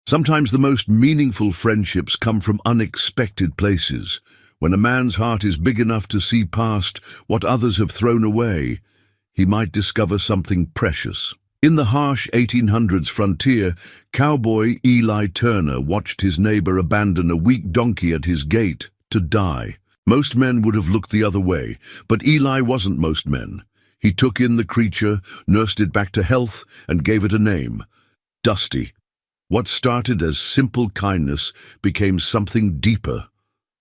Sometimes the most meaningful friendships come from unexpected places. When a man's heart is big enough to see past what others have thrown away, he might discover something precious. In the harsh 1800s frontier, cowboy Eli Turner watched his neighbor abandon a weak donkey at his gate to die. Most men would have looked the other way, but Eli wasn't most men. He took in the creature, nursed it back to health, and gave it a name: Dusty. What started as simple kindness became something deeper.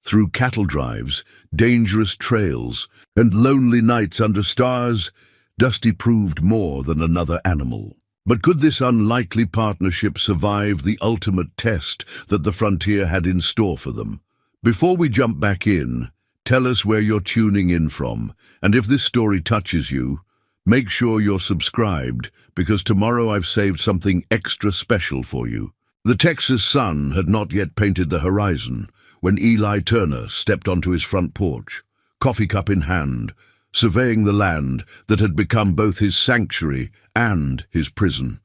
Through cattle drives, dangerous trails, and lonely nights under stars, Dusty proved more than another animal. But could this unlikely partnership survive the ultimate test that the frontier had in store for them? Before we jump back in, tell us where you're tuning in from, and if this story touches you, make sure you're subscribed, because tomorrow I've saved something extra special for you. The Texas sun had not yet painted the horizon when Eli Turner stepped onto his front porch, coffee cup in hand, surveying the land that had become both his sanctuary and his prison.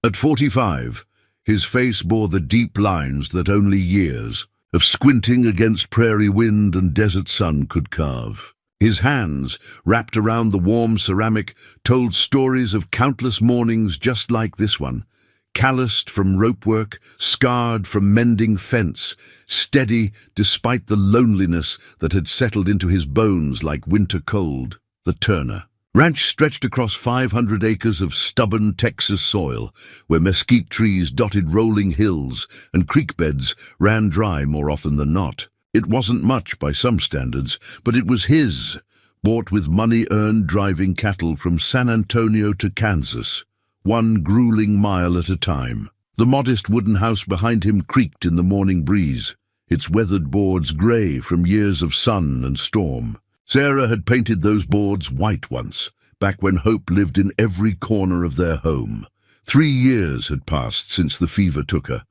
At 45, his face bore the deep lines that only years of squinting against prairie wind and desert sun could carve. His hands, wrapped around the warm ceramic, told stories of countless mornings just like this one, calloused from rope work, scarred from mending fence, steady despite the loneliness that had settled into his bones like winter cold. The Turner Ranch stretched across 500 acres of stubborn Texas soil, where mesquite trees dotted rolling hills and creek beds ran dry more often than not. It wasn't much by some standards, but it was his, bought with money earned driving cattle from San Antonio to Kansas, one grueling mile at a time. The modest wooden house behind him creaked in the morning breeze, its weathered boards gray from years of sun and storm. Sarah had painted those boards white once, back when hope lived in every corner of their home. 3 years had passed since the fever took her.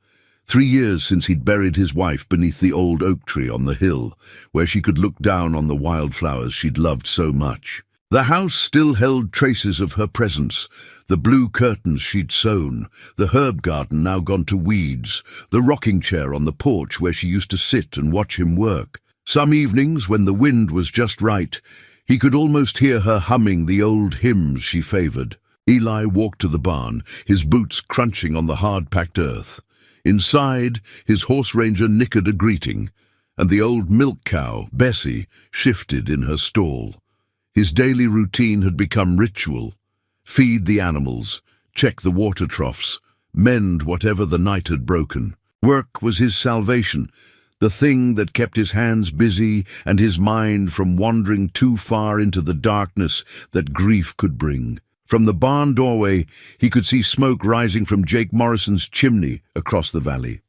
3 years since he'd buried his wife beneath the old oak tree on the hill, where she could look down on the wildflowers she'd loved so much. The house still held traces of her presence, the blue curtains she'd sewn, the herb garden now gone to weeds, the rocking chair on the porch where she used to sit and watch him work. Some evenings, when the wind was just right, he could almost hear her humming the old hymns she favored. Eli walked to the barn, his boots crunching on the hard-packed earth. Inside, his horse ranger nickered a greeting, and the old milk cow, Bessie, shifted in her stall. His daily routine had become ritual: feed the animals, check the water troughs, mend whatever the night had broken. Work was his salvation, the thing that kept his hands busy and his mind from wandering too far into the darkness that grief could bring. From the barn doorway, he could see smoke rising from Jake Morrison's chimney across the valley.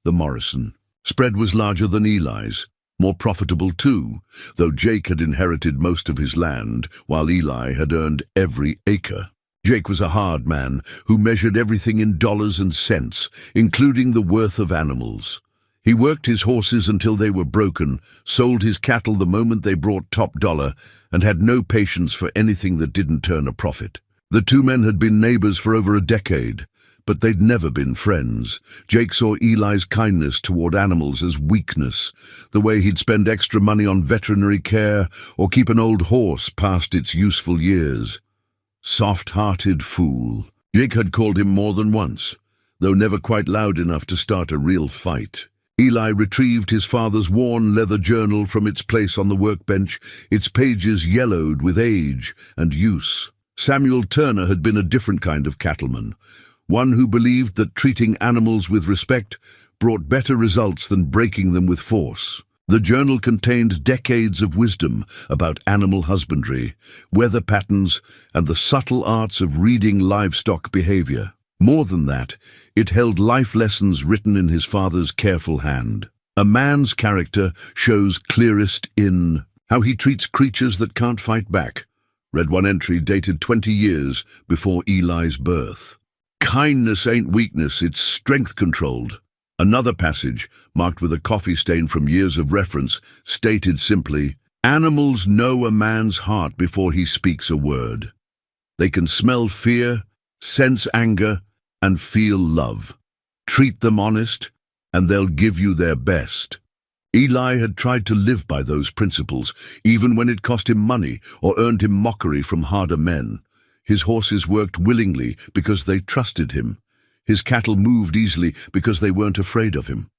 The Morrison spread was larger than Eli's, more profitable too, though Jake had inherited most of his land, while Eli had earned every acre. Jake was a hard man who measured everything in dollars and cents, including the worth of animals. He worked his horses until they were broken, sold his cattle the moment they brought top dollar, and had no patience for anything that didn't turn a profit. The two men had been neighbors for over a decade, but they'd never been friends. Jake saw Eli's kindness toward animals as weakness, the way he'd spend extra money on veterinary care or keep an old horse past its useful years. Soft-hearted fool. Jake had called him more than once, though never quite loud enough to start a real fight. Eli retrieved his father's worn leather journal from its place on the workbench, its pages yellowed with age and use. Samuel Turner had been a different kind of cattleman, one who believed that treating animals with respect brought better results than breaking them with force. The journal contained decades of wisdom about animal husbandry, weather patterns, and the subtle arts of reading livestock behavior. More than that, it held life lessons written in his father's careful hand. A man's character shows clearest in how he treats creatures that can't fight back, read one entry dated 20 years before Eli's birth. Kindness ain't weakness, it's strength-controlled. Another passage, marked with a coffee stain from years of reference, stated simply, animals know a man's heart before he speaks a word. They can smell fear, sense anger, and feel love. treat them honest, and they'll give you their best. Eli had tried to live by those principles, even when it cost him money or earned him mockery from harder men. His horses worked willingly because they trusted him. His cattle moved easily because they weren't afraid of him.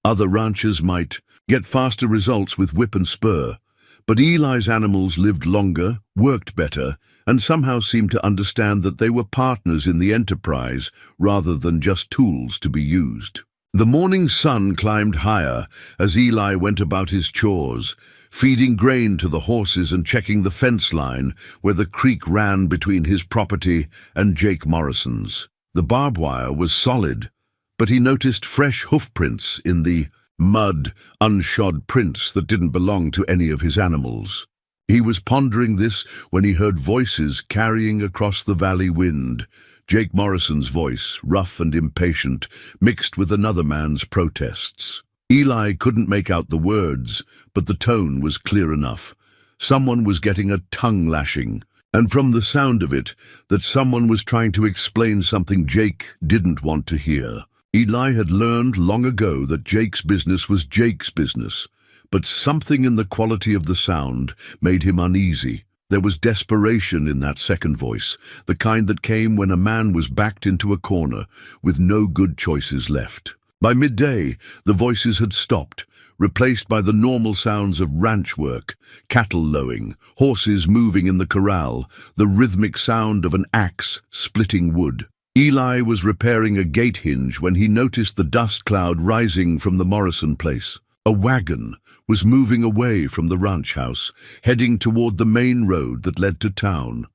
Other ranchers might get faster results with whip and spur, but Eli's animals lived longer, worked better, and somehow seemed to understand that they were partners in the enterprise rather than just tools to be used. The morning sun climbed higher as Eli went about his chores, feeding grain to the horses and checking the fence line where the creek ran between his property and Jake Morrison's. The barbed wire was solid, but he noticed fresh hoof prints in the mud, unshod prints that didn't belong to any of his animals. He was pondering this when he heard voices carrying across the valley wind. Jake Morrison's voice, rough and impatient, mixed with another man's protests. Eli couldn't make out the words, but the tone was clear enough. Someone was getting a tongue lashing, and from the sound of it, that someone was trying to explain something Jake didn't want to hear. Eli had learned long ago that Jake's business was Jake's business, but something in the quality of the sound made him uneasy. There was desperation in that second voice, the kind that came when a man was backed into a corner with no good choices left. By midday, the voices had stopped, replaced by the normal sounds of ranch work, cattle lowing, horses moving in the corral, the rhythmic sound of an axe splitting wood. Eli was repairing a gate hinge when he noticed the dust cloud rising from the Morrison place. A wagon was moving away from the ranch house, heading toward the main road that led to town.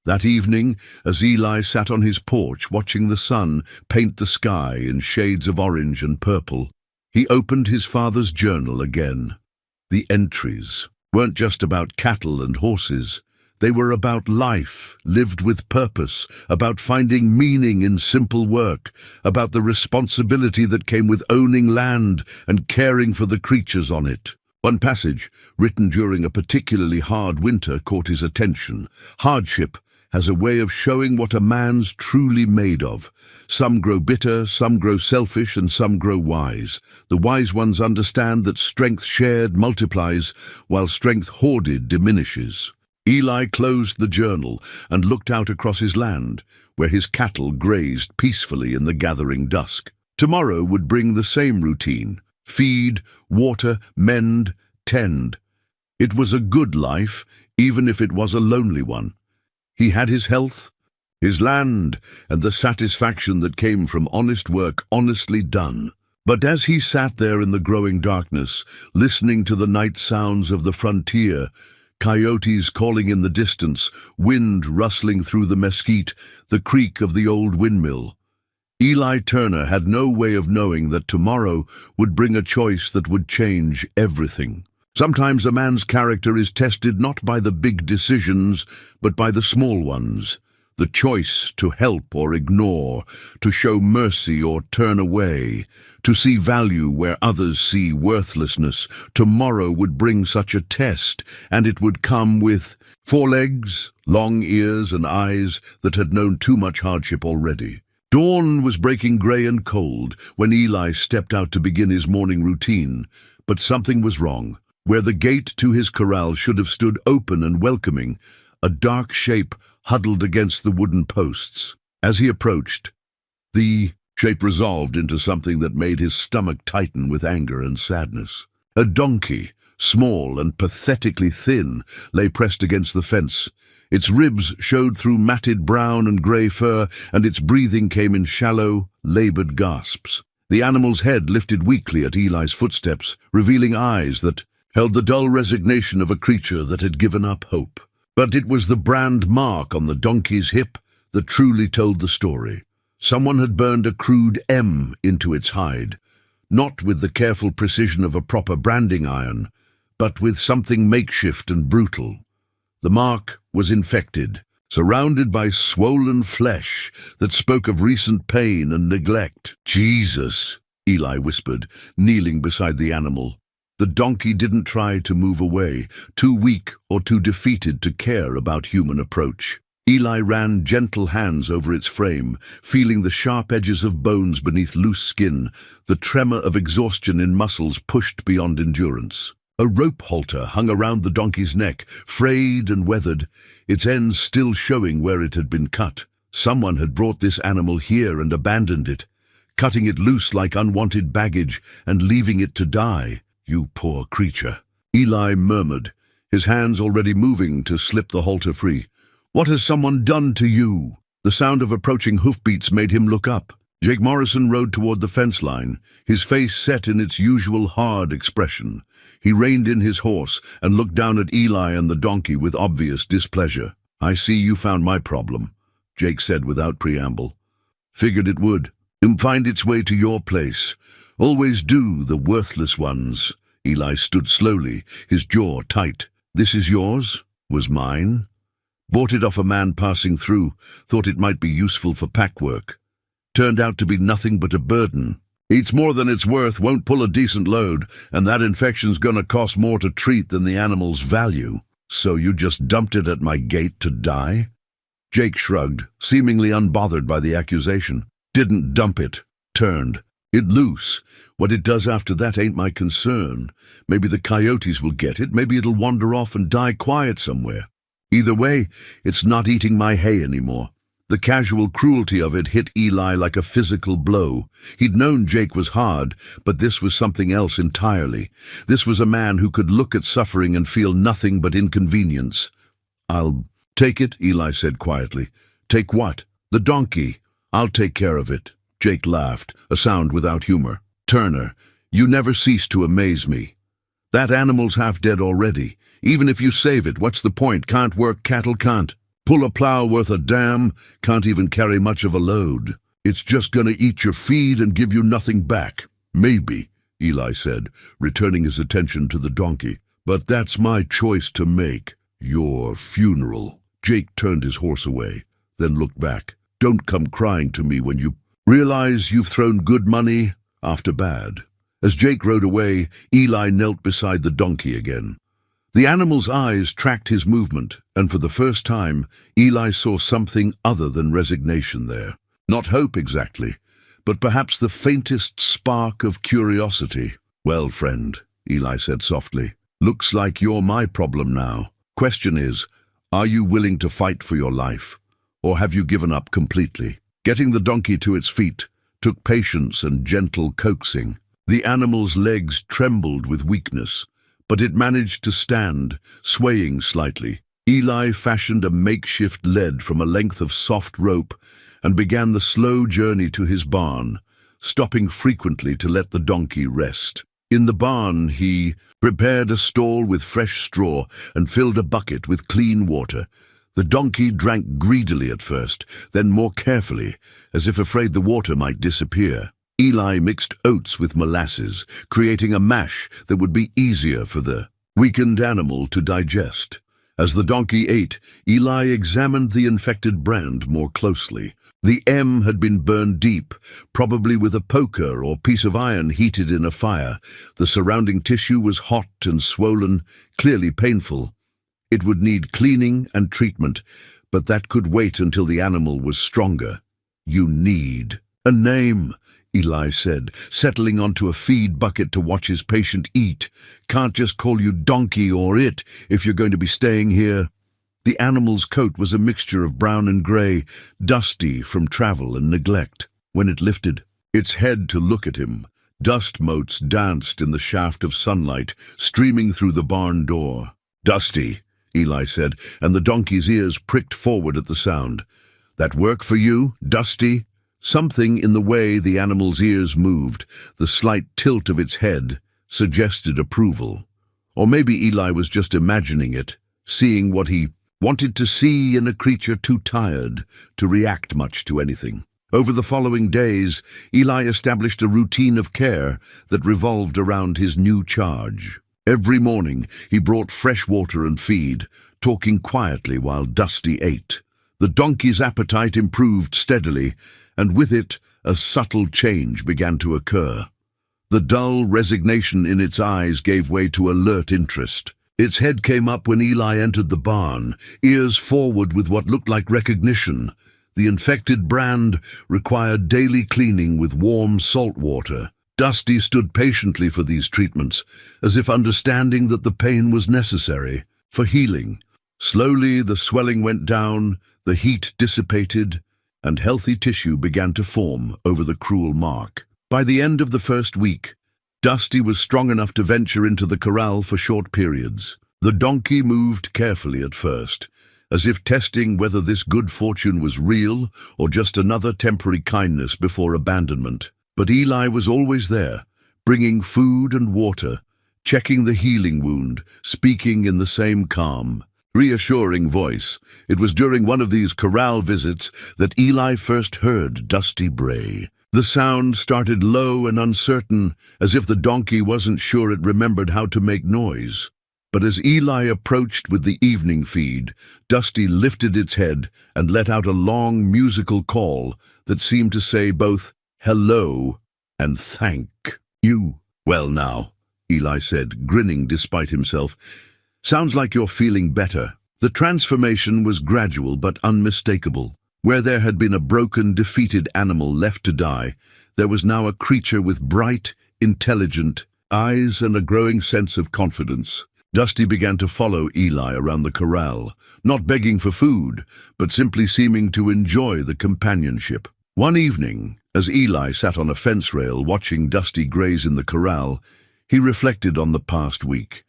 That evening, as Eli sat on his porch watching the sun paint the sky in shades of orange and purple, he opened his father's journal again. The entries weren't just about cattle and horses. They were about life, lived with purpose, about finding meaning in simple work, about the responsibility that came with owning land and caring for the creatures on it. One passage, written during a particularly hard winter, caught his attention. Hardship has a way of showing what a man's truly made of. Some grow bitter, some grow selfish, and some grow wise. The wise ones understand that strength shared multiplies, while strength hoarded diminishes. Eli closed the journal and looked out across his land, where his cattle grazed peacefully in the gathering dusk. Tomorrow would bring the same routine: feed, water, mend, tend. It was a good life, even if it was a lonely one. He had his health, his land, and the satisfaction that came from honest work honestly done. But as he sat there in the growing darkness, listening to the night sounds of the frontier, coyotes calling in the distance, wind rustling through the mesquite, the creak of the old windmill, Eli Turner had no way of knowing that tomorrow would bring a choice that would change everything. Sometimes a man's character is tested not by the big decisions, but by the small ones. The choice to help or ignore, to show mercy or turn away, to see value where others see worthlessness. Tomorrow would bring such a test, and it would come with forelegs, long ears and eyes that had known too much hardship already. Dawn was breaking grey and cold when Eli stepped out to begin his morning routine, but something was wrong. Where the gate to his corral should have stood open and welcoming, a dark shape huddled against the wooden posts. As he approached, the shape resolved into something that made his stomach tighten with anger and sadness. A donkey, small and pathetically thin, lay pressed against the fence. Its ribs showed through matted brown and grey fur, and its breathing came in shallow, laboured gasps. The animal's head lifted weakly at Eli's footsteps, revealing eyes that held the dull resignation of a creature that had given up hope. But it was the brand mark on the donkey's hip that truly told the story. Someone had burned a crude M into its hide, not with the careful precision of a proper branding iron, but with something makeshift and brutal. The mark was infected, surrounded by swollen flesh that spoke of recent pain and neglect. "Jesus," Eli whispered, kneeling beside the animal. The donkey didn't try to move away, too weak or too defeated to care about human approach. Eli ran gentle hands over its frame, feeling the sharp edges of bones beneath loose skin, the tremor of exhaustion in muscles pushed beyond endurance. A rope halter hung around the donkey's neck, frayed and weathered, its ends still showing where it had been cut. Someone had brought this animal here and abandoned it, cutting it loose like unwanted baggage and leaving it to die. "You poor creature," Eli murmured, his hands already moving to slip the halter free. "What has someone done to you?" The sound of approaching hoofbeats made him look up. Jake Morrison rode toward the fence line, his face set in its usual hard expression. He reined in his horse and looked down at Eli and the donkey with obvious displeasure. "I see you found my problem," Jake said without preamble. "Figured it would. Find its way to your place. Always do, the worthless ones." Eli stood slowly, his jaw tight. "This is yours? Was mine? Bought it off a man passing through, thought it might be useful for pack work. Turned out to be nothing but a burden. Eats more than it's worth, won't pull a decent load, and that infection's gonna cost more to treat than the animal's value. So you just dumped it at my gate to die?" Jake shrugged, seemingly unbothered by the accusation. "Didn't dump it. Turned. It loose. What it does after that ain't my concern. Maybe the coyotes will get it, maybe it'll wander off and die quiet somewhere. Either way, it's not eating my hay anymore." The casual cruelty of it hit Eli like a physical blow. He'd known Jake was hard, but this was something else entirely. This was a man who could look at suffering and feel nothing but inconvenience. "I'll take it," Eli said quietly. "Take what?" "The donkey. I'll take care of it." Jake laughed, a sound without humor. "Turner, you never cease to amaze me. That animal's half dead already. Even if you save it, what's the point? Can't work, cattle can't pull a plow worth a damn, can't even carry much of a load. It's just gonna eat your feed and give you nothing back." "Maybe," Eli said, returning his attention to the donkey. "But that's my choice to make. Your funeral." Jake turned his horse away, then looked back. "Don't come crying to me when you realize you've thrown good money after bad." As Jake rode away, Eli knelt beside the donkey again. The animal's eyes tracked his movement, and for the first time, Eli saw something other than resignation there. Not hope exactly, but perhaps the faintest spark of curiosity. "Well, friend," Eli said softly, "looks like you're my problem now. Question is, are you willing to fight for your life, or have you given up completely?" Getting the donkey to its feet took patience and gentle coaxing. The animal's legs trembled with weakness, but it managed to stand, swaying slightly. Eli fashioned a makeshift lead from a length of soft rope and began the slow journey to his barn, stopping frequently to let the donkey rest. In the barn, he prepared a stall with fresh straw and filled a bucket with clean water. The donkey drank greedily at first, then more carefully, as if afraid the water might disappear. Eli mixed oats with molasses, creating a mash that would be easier for the weakened animal to digest. As the donkey ate, Eli examined the infected brand more closely. The M had been burned deep, probably with a poker or piece of iron heated in a fire. The surrounding tissue was hot and swollen, clearly painful. It would need cleaning and treatment, but that could wait until the animal was stronger. "You need a name," Eli said, settling onto a feed bucket to watch his patient eat. "Can't just call you Donkey or It if you're going to be staying here." The animal's coat was a mixture of brown and gray, dusty from travel and neglect. When it lifted its head to look at him, dust motes danced in the shaft of sunlight streaming through the barn door. "Dusty," Eli said, and the donkey's ears pricked forward at the sound. "That work for you, Dusty?" Something in the way the animal's ears moved, the slight tilt of its head, suggested approval. Or maybe Eli was just imagining it, seeing what he wanted to see in a creature too tired to react much to anything. Over the following days, Eli established a routine of care that revolved around his new charge. Every morning, he brought fresh water and feed, talking quietly while Dusty ate. The donkey's appetite improved steadily, and with it, a subtle change began to occur. The dull resignation in its eyes gave way to alert interest. Its head came up when Eli entered the barn, ears forward with what looked like recognition. The infected brand required daily cleaning with warm salt water. Dusty stood patiently for these treatments, as if understanding that the pain was necessary for healing. Slowly the swelling went down, the heat dissipated, and healthy tissue began to form over the cruel mark. By the end of the first week, Dusty was strong enough to venture into the corral for short periods. The donkey moved carefully at first, as if testing whether this good fortune was real or just another temporary kindness before abandonment. But Eli was always there, bringing food and water, checking the healing wound, speaking in the same calm, reassuring voice. It was during one of these corral visits that Eli first heard Dusty bray. The sound started low and uncertain, as if the donkey wasn't sure it remembered how to make noise. But as Eli approached with the evening feed, Dusty lifted its head and let out a long musical call that seemed to say both hello and thank you. Well now, Eli said, grinning despite himself. Sounds like you're feeling better. The transformation was gradual but unmistakable. Where there had been a broken, defeated animal left to die, there was now a creature with bright, intelligent eyes and a growing sense of confidence. Dusty began to follow Eli around the corral, not begging for food, but simply seeming to enjoy the companionship. One evening, as Eli sat on a fence rail watching Dusty graze in the corral, he reflected on the past week.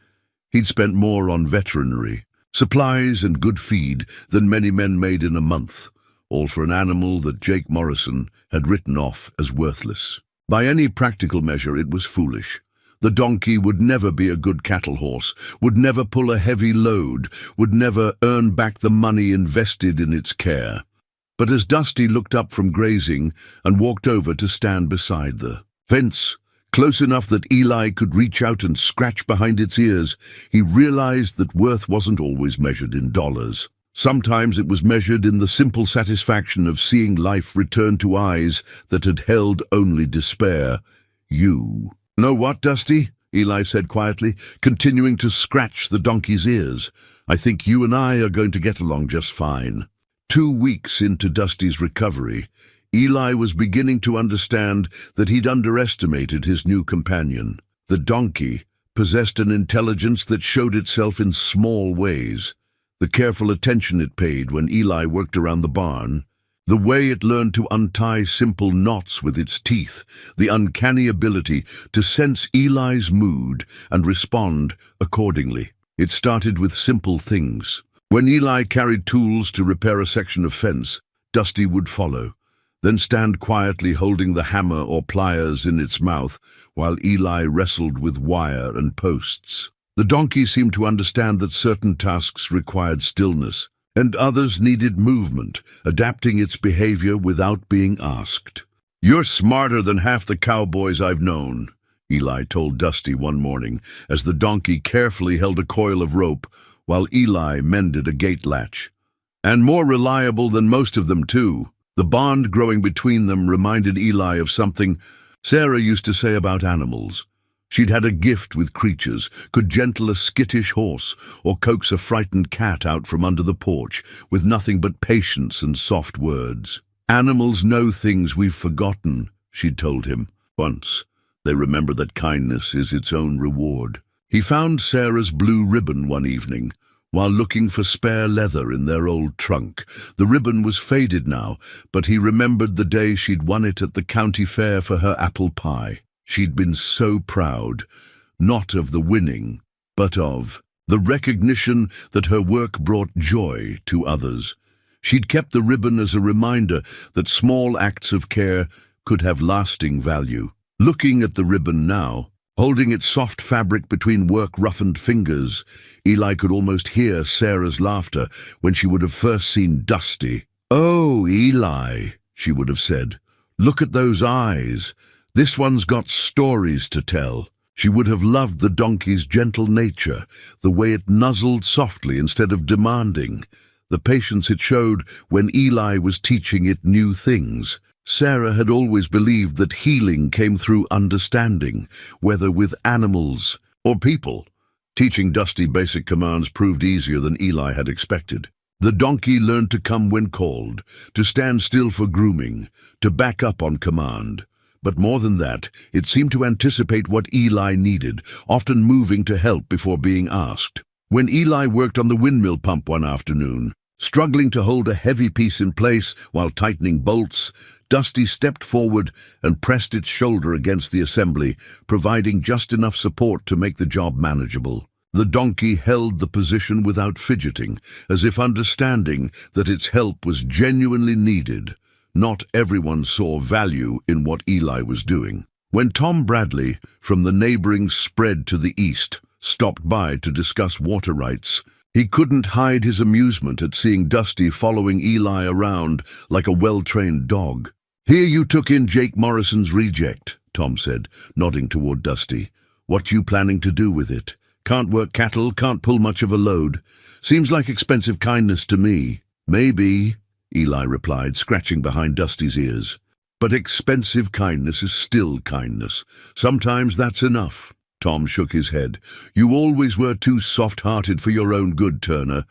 He'd spent more on veterinary, supplies and good feed than many men made in a month, all for an animal that Jake Morrison had written off as worthless. By any practical measure, it was foolish. The donkey would never be a good cattle horse, would never pull a heavy load, would never earn back the money invested in its care. But as Dusty looked up from grazing and walked over to stand beside the fence, close enough that Eli could reach out and scratch behind its ears, he realized that worth wasn't always measured in dollars. Sometimes it was measured in the simple satisfaction of seeing life return to eyes that had held only despair. You. Know what, Dusty? Eli said quietly, continuing to scratch the donkey's ears. I think you and I are going to get along just fine. 2 weeks into Dusty's recovery, Eli was beginning to understand that he'd underestimated his new companion. The donkey possessed an intelligence that showed itself in small ways. The careful attention it paid when Eli worked around the barn, the way it learned to untie simple knots with its teeth, the uncanny ability to sense Eli's mood and respond accordingly. It started with simple things. When Eli carried tools to repair a section of fence, Dusty would follow, then stand quietly holding the hammer or pliers in its mouth while Eli wrestled with wire and posts. The donkey seemed to understand that certain tasks required stillness, and others needed movement, adapting its behavior without being asked. You're smarter than half the cowboys I've known, Eli told Dusty one morning, as the donkey carefully held a coil of rope while Eli mended a gate latch. And more reliable than most of them, too. The bond growing between them reminded Eli of something Sarah used to say about animals. She'd had a gift with creatures, could gentle a skittish horse or coax a frightened cat out from under the porch with nothing but patience and soft words. Animals know things we've forgotten, she'd told him once. They remember that kindness is its own reward. He found Sarah's blue ribbon one evening, while looking for spare leather in their old trunk. The ribbon was faded now, but he remembered the day she'd won it at the county fair for her apple pie. She'd been so proud, not of the winning, but of the recognition that her work brought joy to others. She'd kept the ribbon as a reminder that small acts of care could have lasting value. Looking at the ribbon now, holding its soft fabric between work-roughened fingers, Eli could almost hear Sarah's laughter when she would have first seen Dusty. "Oh, Eli," she would have said, "look at those eyes. This one's got stories to tell." She would have loved the donkey's gentle nature, the way it nuzzled softly instead of demanding, the patience it showed when Eli was teaching it new things. Sarah had always believed that healing came through understanding, whether with animals or people. Teaching Dusty basic commands proved easier than Eli had expected. The donkey learned to come when called, to stand still for grooming, to back up on command. But more than that, it seemed to anticipate what Eli needed, often moving to help before being asked. When Eli worked on the windmill pump one afternoon, struggling to hold a heavy piece in place while tightening bolts, Dusty stepped forward and pressed its shoulder against the assembly, providing just enough support to make the job manageable. The donkey held the position without fidgeting, as if understanding that its help was genuinely needed. Not everyone saw value in what Eli was doing. When Tom Bradley, from the neighboring spread to the east, stopped by to discuss water rights, he couldn't hide his amusement at seeing Dusty following Eli around like a well-trained dog. "Here you took in Jake Morrison's reject," Tom said, nodding toward Dusty. "What you planning to do with it? Can't work cattle, can't pull much of a load. Seems like expensive kindness to me." "Maybe," Eli replied, scratching behind Dusty's ears. "But expensive kindness is still kindness. Sometimes that's enough." Tom shook his head. "You always were too soft-hearted for your own good, Turner.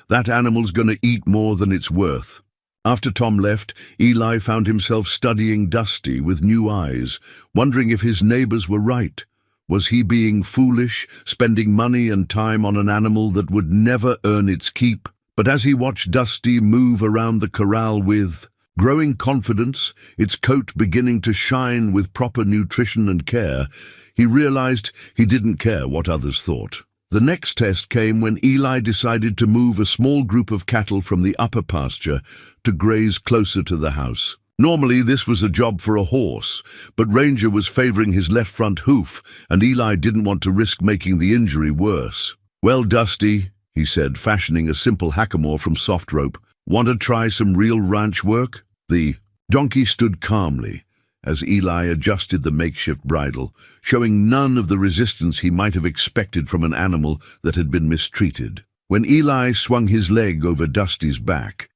That animal's gonna eat more than it's worth." After Tom left, Eli found himself studying Dusty with new eyes, wondering if his neighbors were right. Was he being foolish, spending money and time on an animal that would never earn its keep? But as he watched Dusty move around the corral with growing confidence, its coat beginning to shine with proper nutrition and care, he realized he didn't care what others thought. The next test came when Eli decided to move a small group of cattle from the upper pasture to graze closer to the house. Normally this was a job for a horse, but Ranger was favoring his left front hoof, and Eli didn't want to risk making the injury worse. "Well, Dusty," he said, fashioning a simple hackamore from soft rope, "want to try some real ranch work?" The donkey stood calmly as Eli adjusted the makeshift bridle, showing none of the resistance he might have expected from an animal that had been mistreated. When Eli swung his leg over Dusty's back,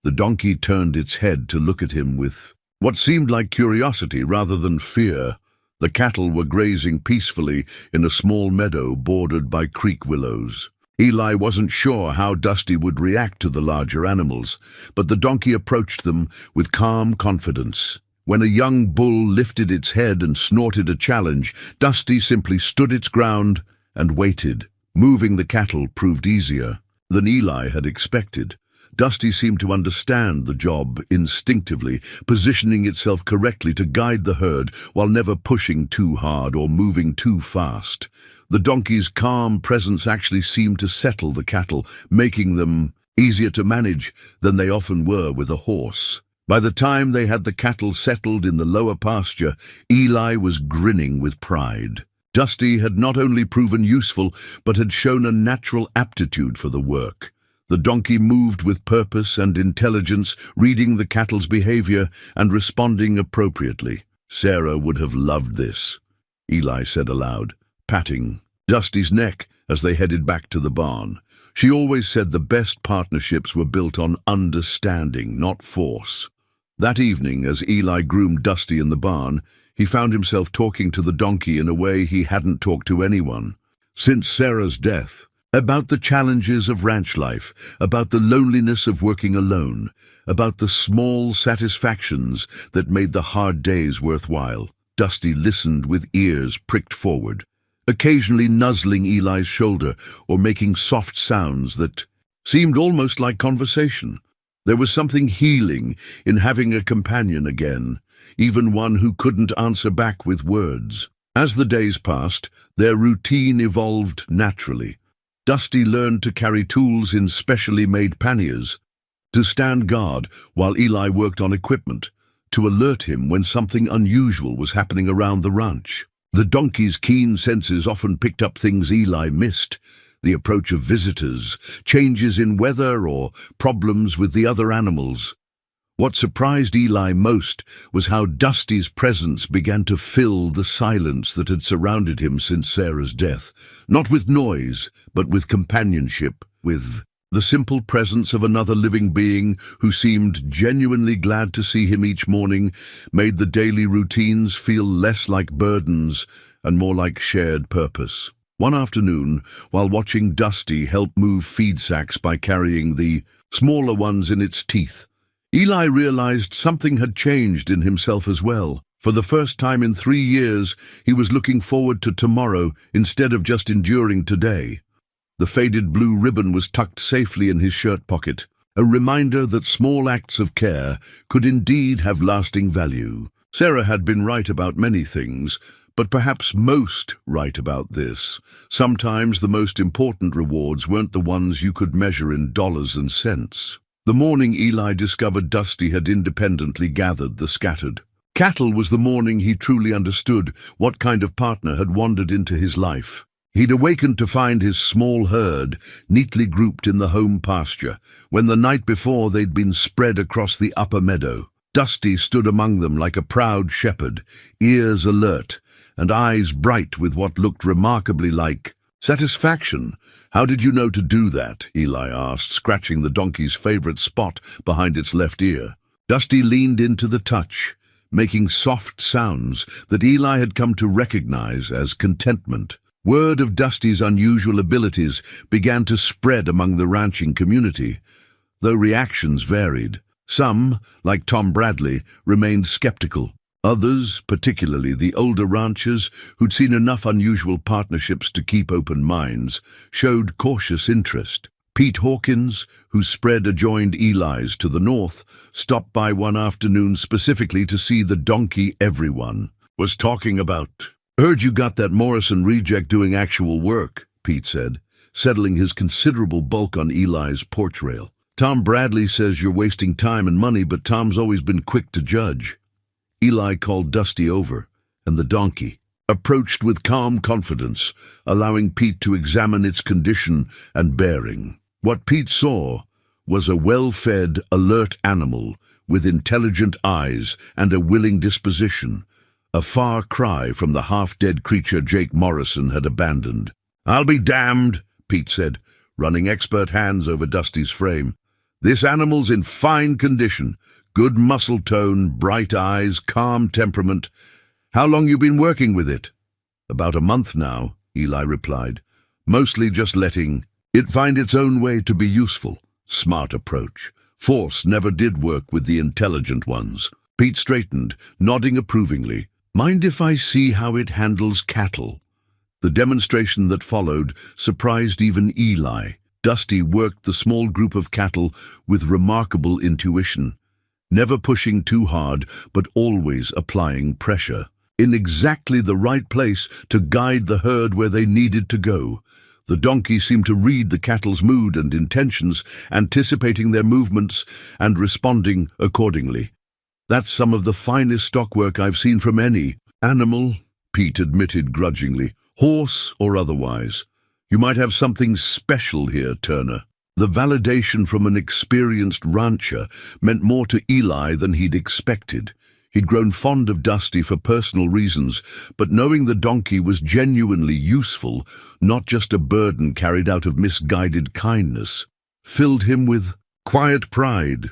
the donkey turned its head to look at him with what seemed like curiosity rather than fear. The cattle were grazing peacefully in a small meadow bordered by creek willows. Eli wasn't sure how Dusty would react to the larger animals, but the donkey approached them with calm confidence. When a young bull lifted its head and snorted a challenge, Dusty simply stood its ground and waited. Moving the cattle proved easier than Eli had expected. Dusty seemed to understand the job instinctively, positioning itself correctly to guide the herd while never pushing too hard or moving too fast. The donkey's calm presence actually seemed to settle the cattle, making them easier to manage than they often were with a horse. By the time they had the cattle settled in the lower pasture, Eli was grinning with pride. Dusty had not only proven useful, but had shown a natural aptitude for the work. The donkey moved with purpose and intelligence, reading the cattle's behavior and responding appropriately. "Sarah would have loved this," Eli said aloud, patting Dusty's neck as they headed back to the barn. "She always said the best partnerships were built on understanding, not force." That evening, as Eli groomed Dusty in the barn, he found himself talking to the donkey in a way he hadn't talked to anyone since Sarah's death. About the challenges of ranch life, about the loneliness of working alone, about the small satisfactions that made the hard days worthwhile. Dusty listened with ears pricked forward, occasionally nuzzling Eli's shoulder or making soft sounds that seemed almost like conversation. There was something healing in having a companion again, even one who couldn't answer back with words. As the days passed, their routine evolved naturally. Dusty learned to carry tools in specially made panniers, to stand guard while Eli worked on equipment, to alert him when something unusual was happening around the ranch. The donkey's keen senses often picked up things Eli missed: the approach of visitors, changes in weather, or problems with the other animals. What surprised Eli most was how Dusty's presence began to fill the silence that had surrounded him since Sarah's death, not with noise, but with companionship, with the simple presence of another living being who seemed genuinely glad to see him each morning, made the daily routines feel less like burdens and more like shared purpose. One afternoon, while watching Dusty help move feed sacks by carrying the smaller ones in its teeth, Eli realized something had changed in himself as well. For the first time in 3 years, he was looking forward to tomorrow instead of just enduring today. The faded blue ribbon was tucked safely in his shirt pocket, a reminder that small acts of care could indeed have lasting value. Sarah had been right about many things, but perhaps most right about this. Sometimes the most important rewards weren't the ones you could measure in dollars and cents. The morning Eli discovered Dusty had independently gathered the scattered cattle was the morning he truly understood what kind of partner had wandered into his life. He'd awakened to find his small herd neatly grouped in the home pasture, when the night before they'd been spread across the upper meadow. Dusty stood among them like a proud shepherd, ears alert and eyes bright with what looked remarkably like satisfaction. "How did you know to do that?" Eli asked, scratching the donkey's favorite spot behind its left ear. Dusty leaned into the touch, making soft sounds that Eli had come to recognize as contentment. Word of Dusty's unusual abilities began to spread among the ranching community, though reactions varied. Some, like Tom Bradley, remained skeptical. Others, particularly the older ranchers who'd seen enough unusual partnerships to keep open minds, showed cautious interest. Pete Hawkins, whose spread adjoined Eli's to the north, stopped by one afternoon specifically to see the donkey everyone was talking about. "Heard you got that Morrison reject doing actual work," Pete said, settling his considerable bulk on Eli's porch rail. "Tom Bradley says you're wasting time and money, but Tom's always been quick to judge." Eli called Dusty over, and the donkey approached with calm confidence, allowing Pete to examine its condition and bearing. What Pete saw was a well-fed, alert animal with intelligent eyes and a willing disposition, a far cry from the half-dead creature Jake Morrison had abandoned. "I'll be damned," Pete said, running expert hands over Dusty's frame. "This animal's in fine condition. Good muscle tone, bright eyes, calm temperament. How long you been working with it?" "About a month now," Eli replied. "Mostly just letting it find its own way to be useful." Smart approach. Force never did work with the intelligent ones. Pete straightened, nodding approvingly. "Mind if I see how it handles cattle?" The demonstration that followed surprised even Eli. Dusty worked the small group of cattle with remarkable intuition, never pushing too hard, but always applying pressure in exactly the right place to guide the herd where they needed to go. The donkey seemed to read the cattle's mood and intentions, anticipating their movements and responding accordingly. "That's some of the finest stock work I've seen from any animal," Pete admitted grudgingly, "horse or otherwise. You might have something special here, Turner." The validation from an experienced rancher meant more to Eli than he'd expected. He'd grown fond of Dusty for personal reasons, but knowing the donkey was genuinely useful, not just a burden carried out of misguided kindness, filled him with quiet pride.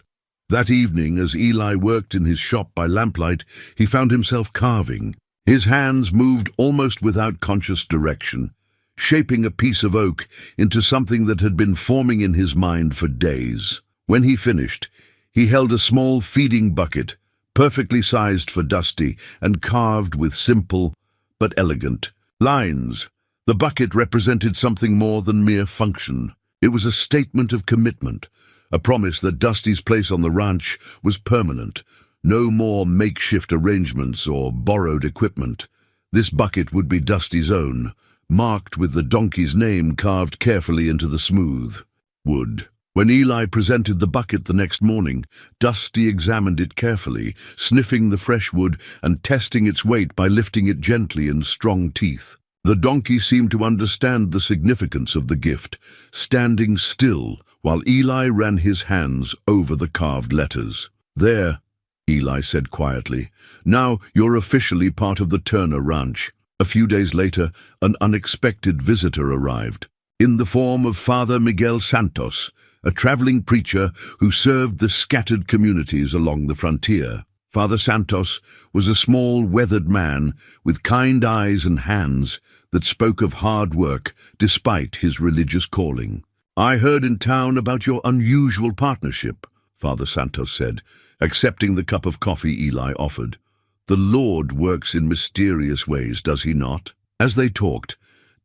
That evening, as Eli worked in his shop by lamplight, he found himself carving. His hands moved almost without conscious direction, shaping a piece of oak into something that had been forming in his mind for days. When he finished, he held a small feeding bucket, perfectly sized for Dusty and carved with simple but elegant lines. The bucket represented something more than mere function. It was a statement of commitment, a promise that Dusty's place on the ranch was permanent. No more makeshift arrangements or borrowed equipment. This bucket would be Dusty's own, marked with the donkey's name carved carefully into the smooth wood. When Eli presented the bucket the next morning, Dusty examined it carefully, sniffing the fresh wood and testing its weight by lifting it gently in strong teeth. The donkey seemed to understand the significance of the gift, standing still while Eli ran his hands over the carved letters. "There," Eli said quietly. "Now you're officially part of the Turner Ranch." A few days later, an unexpected visitor arrived, in the form of Father Miguel Santos, a traveling preacher who served the scattered communities along the frontier. Father Santos was a small, weathered man with kind eyes and hands that spoke of hard work despite his religious calling. "I heard in town about your unusual partnership," Father Santos said, accepting the cup of coffee Eli offered. "The Lord works in mysterious ways, does he not?" As they talked,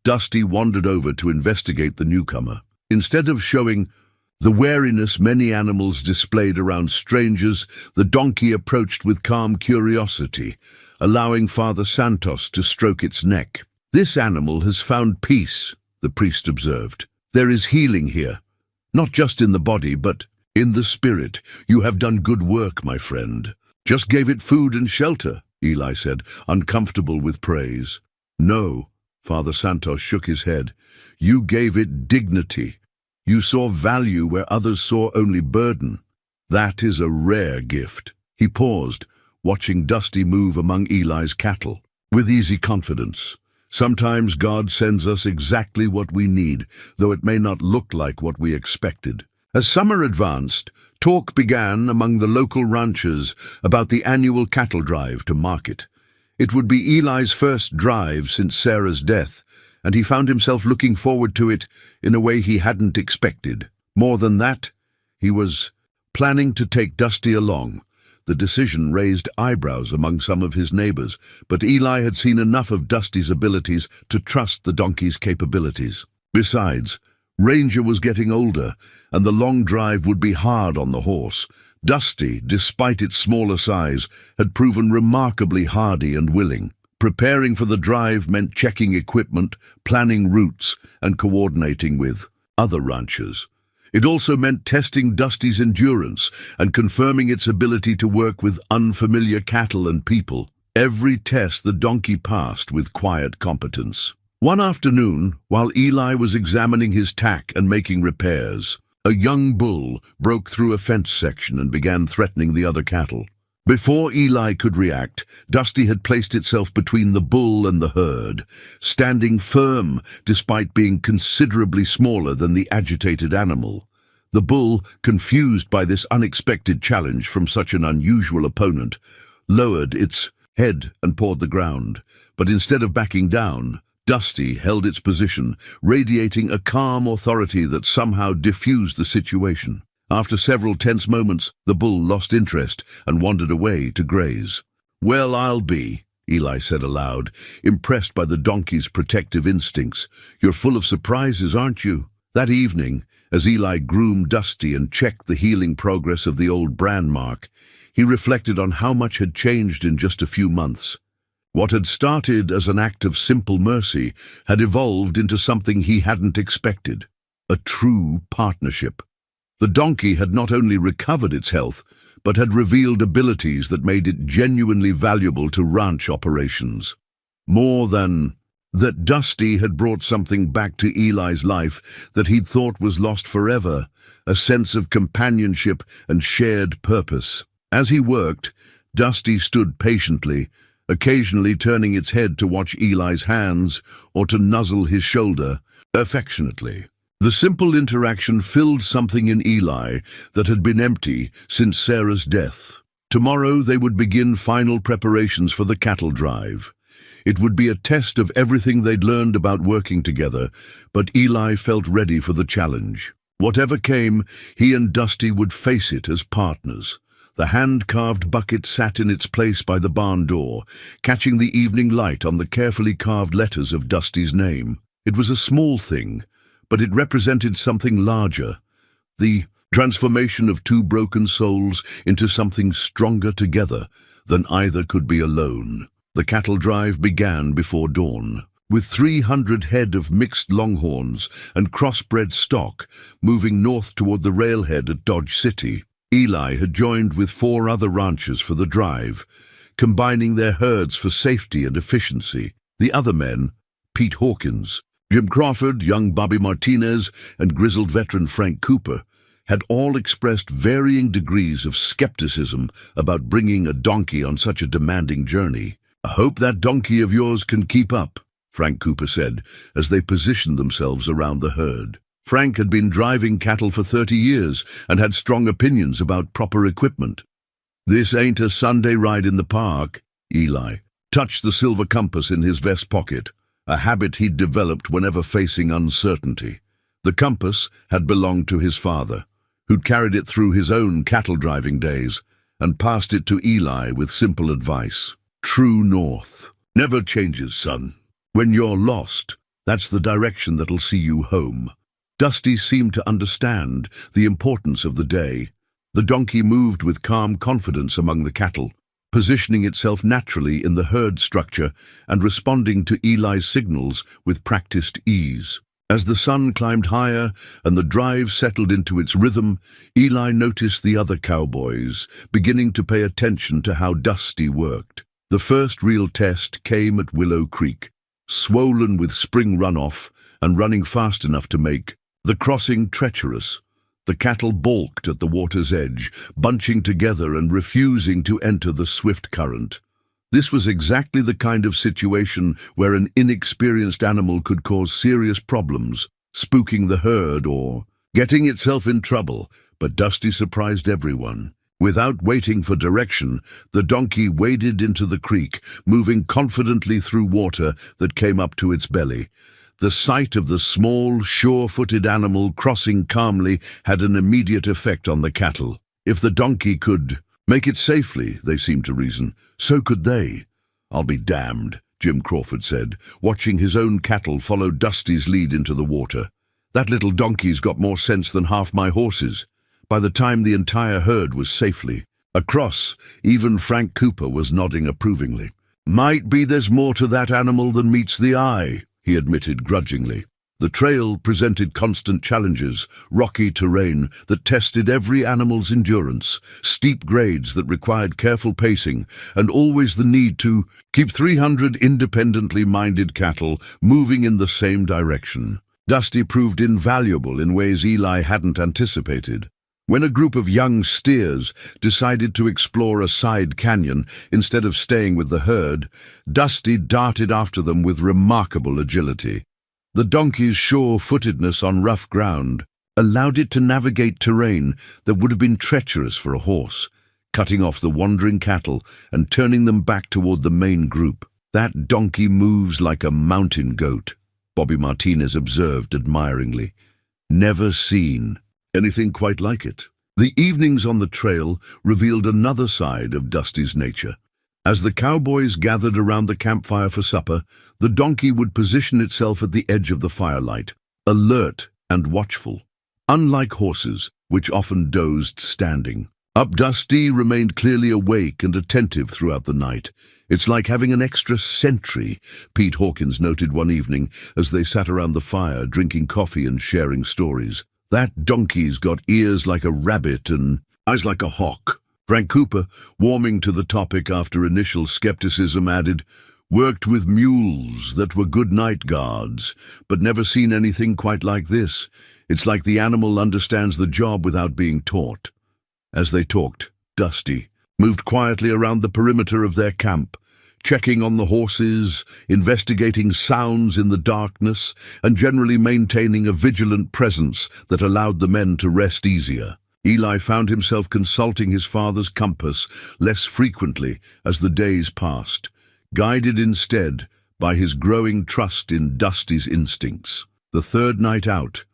Dusty wandered over to investigate the newcomer. Instead of showing the wariness many animals displayed around strangers, the donkey approached with calm curiosity, allowing Father Santos to stroke its neck. "This animal has found peace," the priest observed. "There is healing here, not just in the body, but in the spirit. You have done good work, my friend." "Just gave it food and shelter," Eli said, uncomfortable with praise. "No," Father Santos shook his head. "You gave it dignity. You saw value where others saw only burden. That is a rare gift." He paused, watching Dusty move among Eli's cattle. With easy confidence, "Sometimes God sends us exactly what we need, though it may not look like what we expected." As summer advanced, talk began among the local ranchers about the annual cattle drive to market. It would be Eli's first drive since Sarah's death, and he found himself looking forward to it in a way he hadn't expected. More than that, he was planning to take Dusty along. The decision raised eyebrows among some of his neighbors, but Eli had seen enough of Dusty's abilities to trust the donkey's capabilities. Besides, Ranger was getting older, and the long drive would be hard on the horse. Dusty, despite its smaller size, had proven remarkably hardy and willing. Preparing for the drive meant checking equipment, planning routes, and coordinating with other ranchers. It also meant testing Dusty's endurance and confirming its ability to work with unfamiliar cattle and people. Every test the donkey passed with quiet competence. One afternoon, while Eli was examining his tack and making repairs, a young bull broke through a fence section and began threatening the other cattle. Before Eli could react, Dusty had placed itself between the bull and the herd, standing firm despite being considerably smaller than the agitated animal. The bull, confused by this unexpected challenge from such an unusual opponent, lowered its head and pawed the ground. But instead of backing down, Dusty held its position, radiating a calm authority that somehow diffused the situation. After several tense moments, the bull lost interest and wandered away to graze. "Well, I'll be," Eli said aloud, impressed by the donkey's protective instincts. "You're full of surprises, aren't you?" That evening, as Eli groomed Dusty and checked the healing progress of the old brand mark, he reflected on how much had changed in just a few months. What had started as an act of simple mercy had evolved into something he hadn't expected, a true partnership. The donkey had not only recovered its health, but had revealed abilities that made it genuinely valuable to ranch operations. More than that, Dusty had brought something back to Eli's life that he'd thought was lost forever, a sense of companionship and shared purpose. As he worked, Dusty stood patiently, occasionally turning its head to watch Eli's hands or to nuzzle his shoulder affectionately. The simple interaction filled something in Eli that had been empty since Sarah's death. Tomorrow they would begin final preparations for the cattle drive. It would be a test of everything they'd learned about working together, but Eli felt ready for the challenge. Whatever came, he and Dusty would face it as partners. The hand-carved bucket sat in its place by the barn door, catching the evening light on the carefully carved letters of Dusty's name. It was a small thing, but it represented something larger, the transformation of two broken souls into something stronger together than either could be alone. The cattle drive began before dawn, with 300 head of mixed longhorns and crossbred stock moving north toward the railhead at Dodge City. Eli had joined with 4 other ranchers for the drive, combining their herds for safety and efficiency. The other men, Pete Hawkins, Jim Crawford, young Bobby Martinez, and grizzled veteran Frank Cooper, had all expressed varying degrees of skepticism about bringing a donkey on such a demanding journey. "I hope that donkey of yours can keep up," Frank Cooper said, as they positioned themselves around the herd. Frank had been driving cattle for 30 years and had strong opinions about proper equipment. "This ain't a Sunday ride in the park." Eli touched the silver compass in his vest pocket, a habit he'd developed whenever facing uncertainty. The compass had belonged to his father, who'd carried it through his own cattle-driving days, and passed it to Eli with simple advice. True north. Never changes, son. When you're lost, that's the direction that'll see you home. Dusty seemed to understand the importance of the day. The donkey moved with calm confidence among the cattle, positioning itself naturally in the herd structure and responding to Eli's signals with practiced ease. As the sun climbed higher and the drive settled into its rhythm, Eli noticed the other cowboys beginning to pay attention to how Dusty worked. The first real test came at Willow Creek, swollen with spring runoff and running fast enough to make the crossing treacherous. The cattle balked at the water's edge, bunching together and refusing to enter the swift current. This was exactly the kind of situation where an inexperienced animal could cause serious problems, spooking the herd or getting itself in trouble, but Dusty surprised everyone. Without waiting for direction, the donkey waded into the creek, moving confidently through water that came up to its belly. The sight of the small, sure-footed animal crossing calmly had an immediate effect on the cattle. If the donkey could make it safely, they seemed to reason, so could they. "I'll be damned," Jim Crawford said, watching his own cattle follow Dusty's lead into the water. "That little donkey's got more sense than half my horses." By the time the entire herd was safely across, even Frank Cooper was nodding approvingly. "Might be there's more to that animal than meets the eye," he admitted grudgingly. The trail presented constant challenges, rocky terrain that tested every animal's endurance, steep grades that required careful pacing, and always the need to keep 300 independently minded cattle moving in the same direction. Dusty proved invaluable in ways Eli hadn't anticipated. When a group of young steers decided to explore a side canyon instead of staying with the herd, Dusty darted after them with remarkable agility. The donkey's sure-footedness on rough ground allowed it to navigate terrain that would have been treacherous for a horse, cutting off the wandering cattle and turning them back toward the main group. "That donkey moves like a mountain goat," Bobby Martinez observed admiringly. "Never seen anything quite like it." The evenings on the trail revealed another side of Dusty's nature. As the cowboys gathered around the campfire for supper, the donkey would position itself at the edge of the firelight, alert and watchful. Unlike horses, which often dozed standing, Dusty remained clearly awake and attentive throughout the night. "It's like having an extra sentry," Pete Hawkins noted one evening as they sat around the fire drinking coffee and sharing stories. "That donkey's got ears like a rabbit and eyes like a hawk." Frank Cooper, warming to the topic after initial skepticism, added, "Worked with mules that were good night guards, but never seen anything quite like this. It's like the animal understands the job without being taught." As they talked, Dusty moved quietly around the perimeter of their camp, checking on the horses, investigating sounds in the darkness, and generally maintaining a vigilant presence that allowed the men to rest easier. Eli found himself consulting his father's compass less frequently as the days passed, guided instead by his growing trust in Dusty's instincts. The third night out,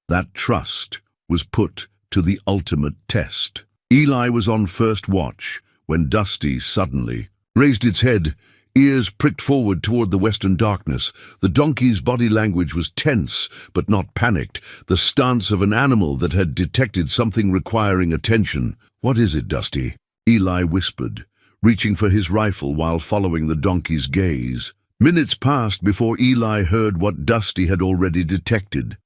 that trust was put to the ultimate test. Eli was on first watch when Dusty suddenly raised its head, ears pricked forward toward the western darkness. The donkey's body language was tense, but not panicked, the stance of an animal that had detected something requiring attention. "What is it, Dusty?" Eli whispered, reaching for his rifle while following the donkey's gaze. Minutes passed before Eli heard what Dusty had already detected: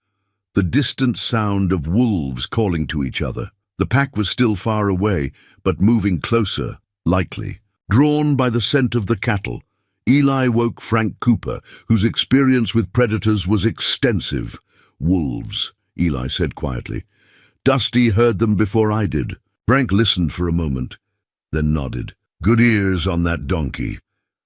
the distant sound of wolves calling to each other. The pack was still far away, but moving closer, likely drawn by the scent of the cattle. Eli woke Frank Cooper, whose experience with predators was extensive. "Wolves," Eli said quietly. "Dusty heard them before I did." Frank listened for a moment, then nodded. "Good ears on that donkey.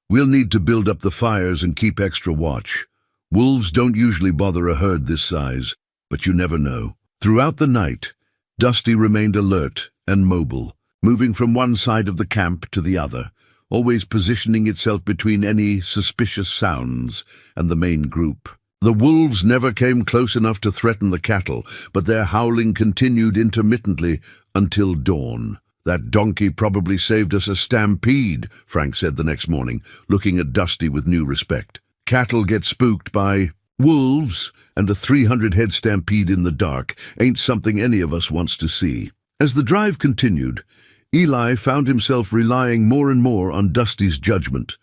We'll need to build up the fires and keep extra watch. Wolves don't usually bother a herd this size, but you never know." Throughout the night, Dusty remained alert and mobile, moving from one side of the camp to the other, always positioning itself between any suspicious sounds and the main group. The wolves never came close enough to threaten the cattle, but their howling continued intermittently until dawn. "That donkey probably saved us a stampede," Frank said the next morning, looking at Dusty with new respect. "Cattle get spooked by wolves, and a 300-head stampede in the dark ain't something any of us wants to see." As the drive continued, Eli found himself relying more and more on Dusty's judgment.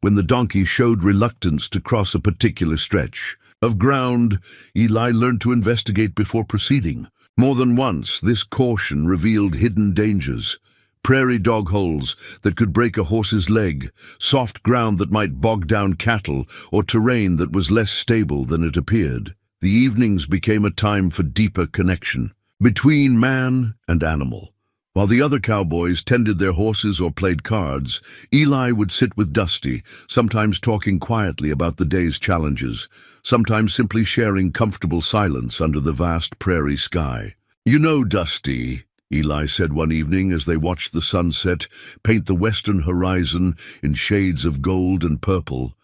When the donkey showed reluctance to cross a particular stretch of ground, Eli learned to investigate before proceeding. More than once, this caution revealed hidden dangers: prairie dog holes that could break a horse's leg, soft ground that might bog down cattle, or terrain that was less stable than it appeared. The evenings became a time for deeper connection between man and animal. While the other cowboys tended their horses or played cards, Eli would sit with Dusty, sometimes talking quietly about the day's challenges, sometimes simply sharing comfortable silence under the vast prairie sky. "You know, Dusty," Eli said one evening as they watched the sunset paint the western horizon in shades of gold and purple,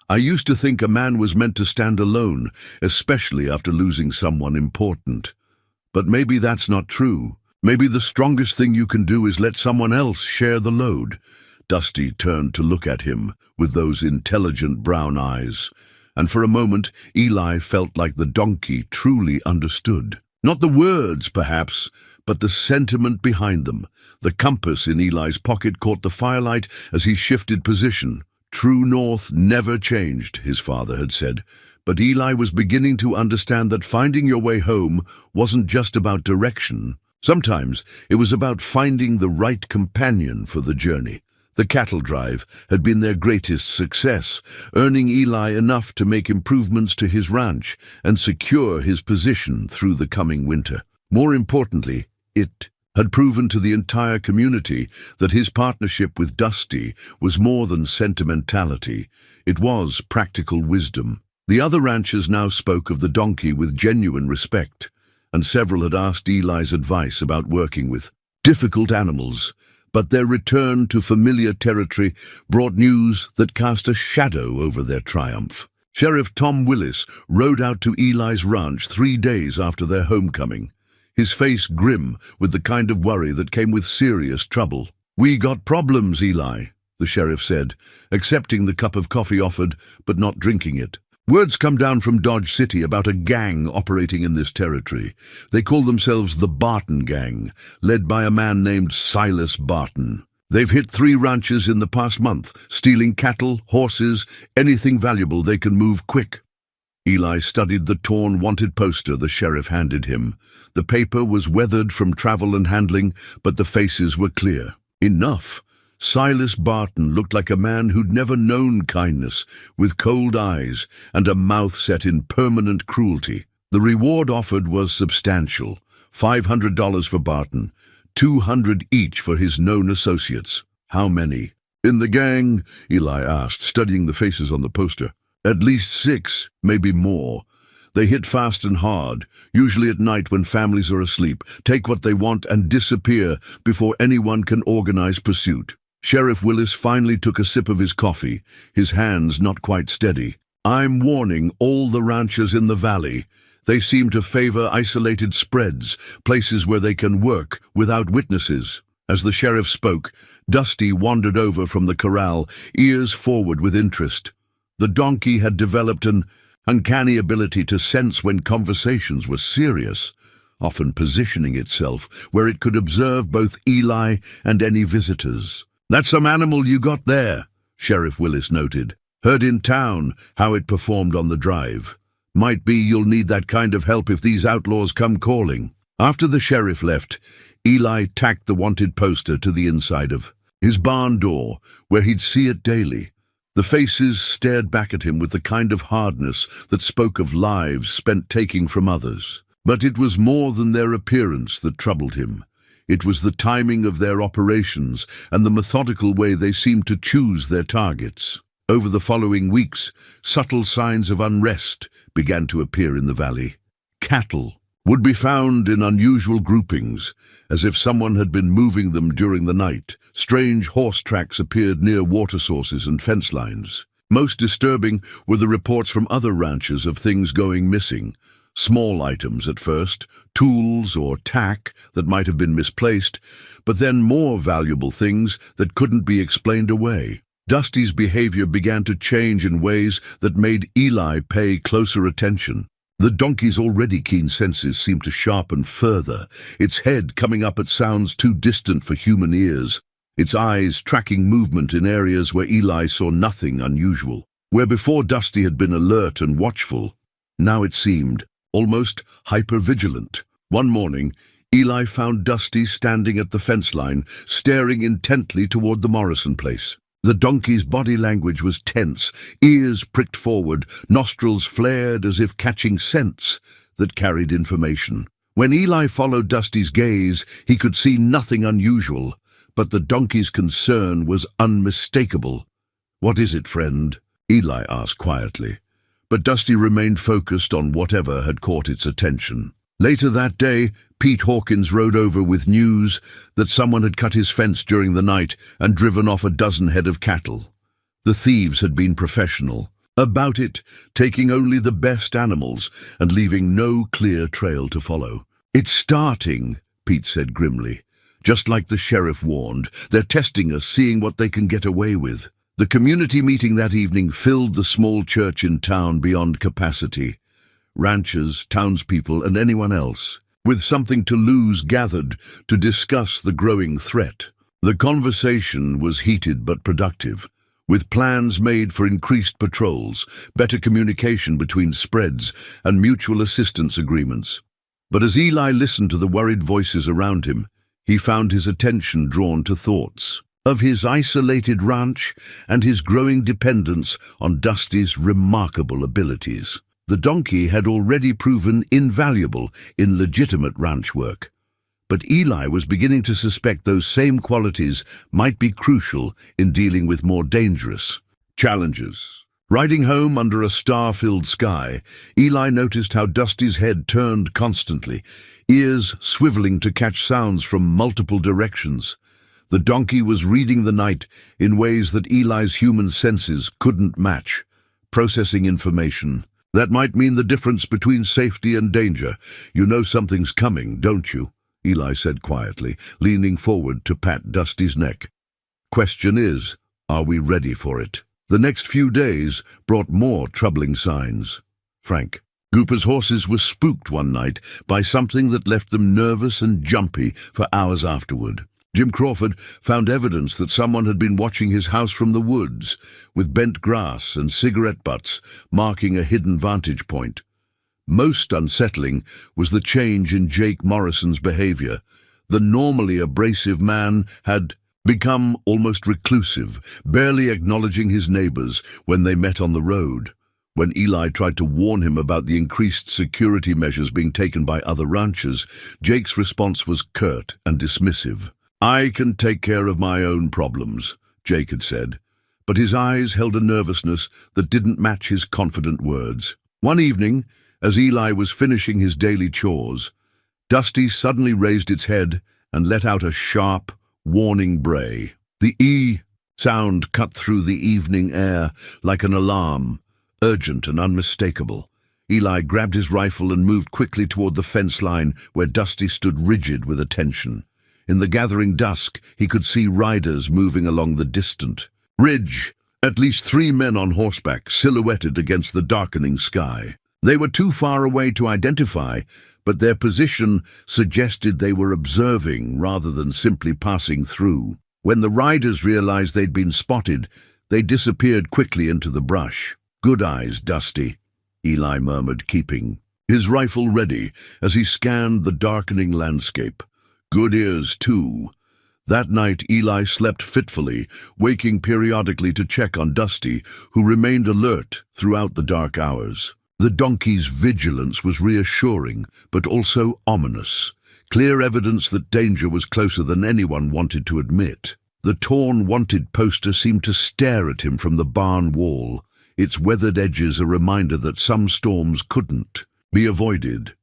"I used to think a man was meant to stand alone, especially after losing someone important. But maybe that's not true. Maybe the strongest thing you can do is let someone else share the load." Dusty turned to look at him with those intelligent brown eyes, and for a moment Eli felt like the donkey truly understood. Not the words, perhaps, but the sentiment behind them. The compass in Eli's pocket caught the firelight as he shifted position. True north never changed, his father had said, but Eli was beginning to understand that finding your way home wasn't just about direction. Sometimes it was about finding the right companion for the journey. The cattle drive had been their greatest success, earning Eli enough to make improvements to his ranch and secure his position through the coming winter. More importantly, it had proven to the entire community that his partnership with Dusty was more than sentimentality. It was practical wisdom. The other ranchers now spoke of the donkey with genuine respect, and several had asked Eli's advice about working with difficult animals, but their return to familiar territory brought news that cast a shadow over their triumph. Sheriff Tom Willis rode out to Eli's ranch 3 days after their homecoming, his face grim with the kind of worry that came with serious trouble. "We got problems, Eli," the sheriff said, accepting the cup of coffee offered but not drinking it. "Word's come down from Dodge City about a gang operating in this territory. They call themselves the Barton Gang, led by a man named Silas Barton. They've hit 3 ranches in the past month, stealing cattle, horses, anything valuable they can move quick." Eli studied the torn wanted poster the sheriff handed him. The paper was weathered from travel and handling, but the faces were clear. Enough. Silas Barton looked like a man who'd never known kindness, with cold eyes and a mouth set in permanent cruelty. The reward offered was substantial: $500 for Barton, $200 each for his known associates. "How many?" "In the gang?" Eli asked, studying the faces on the poster. "At least 6, maybe more. They hit fast and hard, usually at night when families are asleep, take what they want and disappear before anyone can organize pursuit." Sheriff Willis finally took a sip of his coffee, his hands not quite steady. "I'm warning all the ranchers in the valley. They seem to favor isolated spreads, places where they can work without witnesses." As the sheriff spoke, Dusty wandered over from the corral, ears forward with interest. The donkey had developed an uncanny ability to sense when conversations were serious, often positioning itself where it could observe both Eli and any visitors. "That's some animal you got there," Sheriff Willis noted. "Heard in town how it performed on the drive. Might be you'll need that kind of help if these outlaws come calling." After the sheriff left, Eli tacked the wanted poster to the inside of his barn door, where he'd see it daily. The faces stared back at him with the kind of hardness that spoke of lives spent taking from others. But it was more than their appearance that troubled him. It was the timing of their operations and the methodical way they seemed to choose their targets. Over the following weeks, subtle signs of unrest began to appear in the valley. Cattle would be found in unusual groupings, as if someone had been moving them during the night. Strange horse tracks appeared near water sources and fence lines. Most disturbing were the reports from other ranchers of things going missing. Small items at first, tools or tack that might have been misplaced, but then more valuable things that couldn't be explained away. Dusty's behavior began to change in ways that made Eli pay closer attention. The donkey's already keen senses seemed to sharpen further, its head coming up at sounds too distant for human ears, its eyes tracking movement in areas where Eli saw nothing unusual. Where before Dusty had been alert and watchful, now it seemed almost hyper-vigilant. One morning, Eli found Dusty standing at the fence line, staring intently toward the Morrison place. The donkey's body language was tense, ears pricked forward, nostrils flared as if catching scents that carried information. When Eli followed Dusty's gaze, he could see nothing unusual, but the donkey's concern was unmistakable. "What is it, friend?" Eli asked quietly. But Dusty remained focused on whatever had caught its attention. Later that day, Pete Hawkins rode over with news that someone had cut his fence during the night and driven off a dozen head of cattle. The thieves had been professional about it, taking only the best animals and leaving no clear trail to follow. "It's starting," Pete said grimly. "Just like the sheriff warned, they're testing us, seeing what they can get away with." The community meeting that evening filled the small church in town beyond capacity. Ranchers, townspeople, and anyone else, with something to lose, gathered to discuss the growing threat. The conversation was heated but productive, with plans made for increased patrols, better communication between spreads, and mutual assistance agreements. But as Eli listened to the worried voices around him, he found his attention drawn to thoughts of his isolated ranch and his growing dependence on Dusty's remarkable abilities. The donkey had already proven invaluable in legitimate ranch work, but Eli was beginning to suspect those same qualities might be crucial in dealing with more dangerous challenges. Riding home under a star-filled sky, Eli noticed how Dusty's head turned constantly, ears swiveling to catch sounds from multiple directions. The donkey was reading the night in ways that Eli's human senses couldn't match, processing information. "That might mean the difference between safety and danger. You know something's coming, don't you?" Eli said quietly, leaning forward to pat Dusty's neck. "Question is, are we ready for it?" The next few days brought more troubling signs. Frank Gooper's horses were spooked one night by something that left them nervous and jumpy for hours afterward. Jim Crawford found evidence that someone had been watching his house from the woods, with bent grass and cigarette butts marking a hidden vantage point. Most unsettling was the change in Jake Morrison's behavior. The normally abrasive man had become almost reclusive, barely acknowledging his neighbors when they met on the road. When Eli tried to warn him about the increased security measures being taken by other ranchers, Jake's response was curt and dismissive. "I can take care of my own problems," Jake had said, but his eyes held a nervousness that didn't match his confident words. One evening, as Eli was finishing his daily chores, Dusty suddenly raised its head and let out a sharp, warning bray. The "E" sound cut through the evening air like an alarm, urgent and unmistakable. Eli grabbed his rifle and moved quickly toward the fence line where Dusty stood rigid with attention. In the gathering dusk, he could see riders moving along the distant ridge, at least 3 men on horseback silhouetted against the darkening sky. They were too far away to identify, but their position suggested they were observing rather than simply passing through. When the riders realized they'd been spotted, they disappeared quickly into the brush. "Good eyes, Dusty," Eli murmured, keeping his rifle ready as he scanned the darkening landscape. "Good ears, too." That night, Eli slept fitfully, waking periodically to check on Dusty, who remained alert throughout the dark hours. The donkey's vigilance was reassuring, but also ominous, clear evidence that danger was closer than anyone wanted to admit. The torn "wanted" poster seemed to stare at him from the barn wall, its weathered edges a reminder that some storms couldn't be avoided.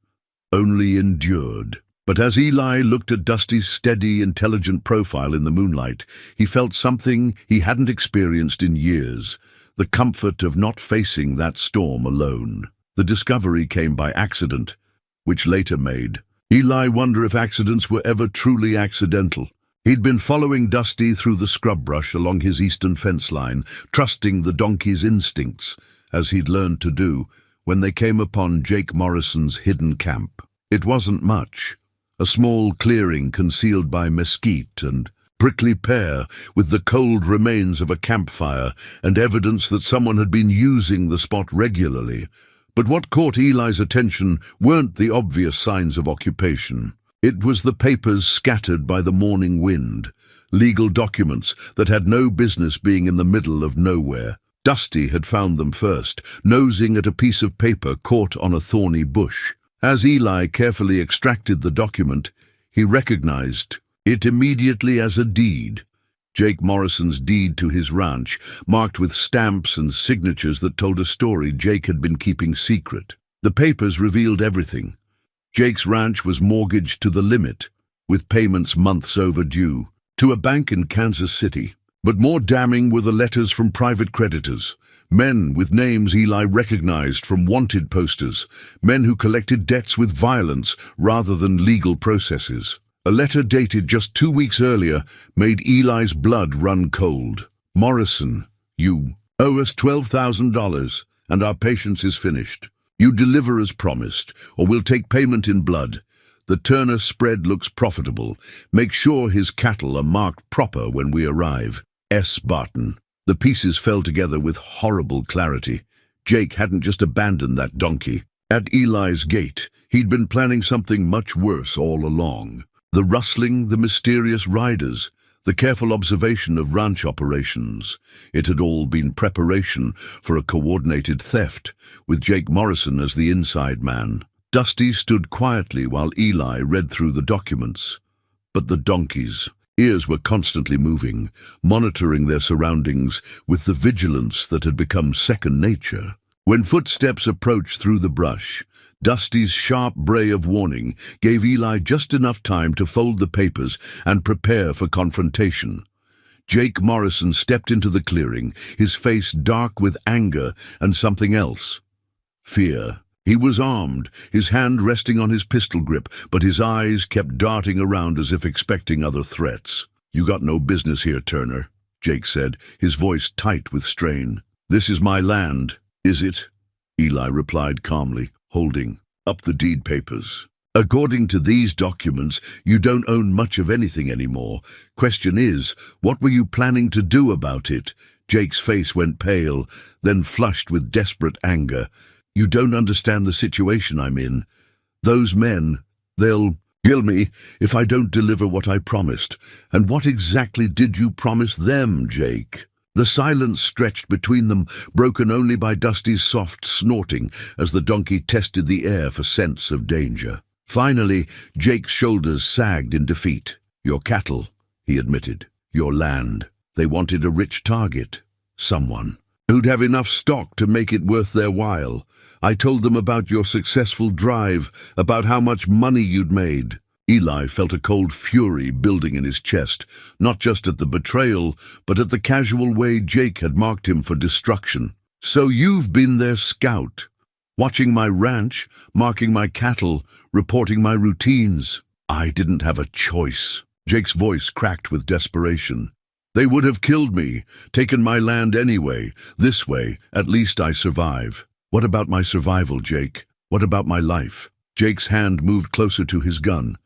only endured. But as Eli looked at Dusty's steady, intelligent profile in the moonlight, he felt something he hadn't experienced in years, the comfort of not facing that storm alone. The discovery came by accident, which later made Eli wonder if accidents were ever truly accidental. He'd been following Dusty through the scrub brush along his eastern fence line, trusting the donkey's instincts, as he'd learned to do, when they came upon Jake Morrison's hidden camp. It wasn't much. A small clearing concealed by mesquite and prickly pear, with the cold remains of a campfire and evidence that someone had been using the spot regularly. But what caught Eli's attention weren't the obvious signs of occupation. It was the papers scattered by the morning wind, legal documents that had no business being in the middle of nowhere. Dusty had found them first, nosing at a piece of paper caught on a thorny bush. As Eli carefully extracted the document, he recognized it immediately as a deed. Jake Morrison's deed to his ranch, marked with stamps and signatures that told a story Jake had been keeping secret. The papers revealed everything. Jake's ranch was mortgaged to the limit, with payments months overdue, to a bank in Kansas City. But more damning were the letters from private creditors, men with names Eli recognized from wanted posters, men who collected debts with violence rather than legal processes. A letter dated just 2 weeks earlier made Eli's blood run cold. "Morrison, you owe us $12,000, and our patience is finished. You deliver as promised, or we'll take payment in blood. The Turner spread looks profitable. Make sure his cattle are marked proper when we arrive. S. Barton." The pieces fell together with horrible clarity. Jake hadn't just abandoned that donkey. At Eli's gate, he'd been planning something much worse all along. The rustling, the mysterious riders, the careful observation of ranch operations. It had all been preparation for a coordinated theft, with Jake Morrison as the inside man. Dusty stood quietly while Eli read through the documents. But the donkeys' ears were constantly moving, monitoring their surroundings with the vigilance that had become second nature. When footsteps approached through the brush, Dusty's sharp bray of warning gave Eli just enough time to fold the papers and prepare for confrontation. Jake Morrison stepped into the clearing, his face dark with anger and something else: fear. He was armed, his hand resting on his pistol grip, but his eyes kept darting around as if expecting other threats. "You got no business here, Turner," Jake said, his voice tight with strain. "This is my land." "Is it?" Eli replied calmly, holding up the deed papers. "According to these documents, you don't own much of anything anymore. Question is, what were you planning to do about it?" Jake's face went pale, then flushed with desperate anger. "You don't understand the situation I'm in. Those men, they'll kill me if I don't deliver what I promised." "And what exactly did you promise them, Jake?" The silence stretched between them, broken only by Dusty's soft snorting as the donkey tested the air for scents of danger. Finally, Jake's shoulders sagged in defeat. "Your cattle," he admitted. "Your land. They wanted a rich target. Someone who'd have enough stock to make it worth their while. I told them about your successful drive, about how much money you'd made." Eli felt a cold fury building in his chest, not just at the betrayal, but at the casual way Jake had marked him for destruction. "So you've been their scout, watching my ranch, marking my cattle, reporting my routines." "I didn't have a choice." Jake's voice cracked with desperation. "They would have killed me, taken my land anyway. This way, at least I survive." "What about my survival, Jake? What about my life?" Jake's hand moved closer to his gun,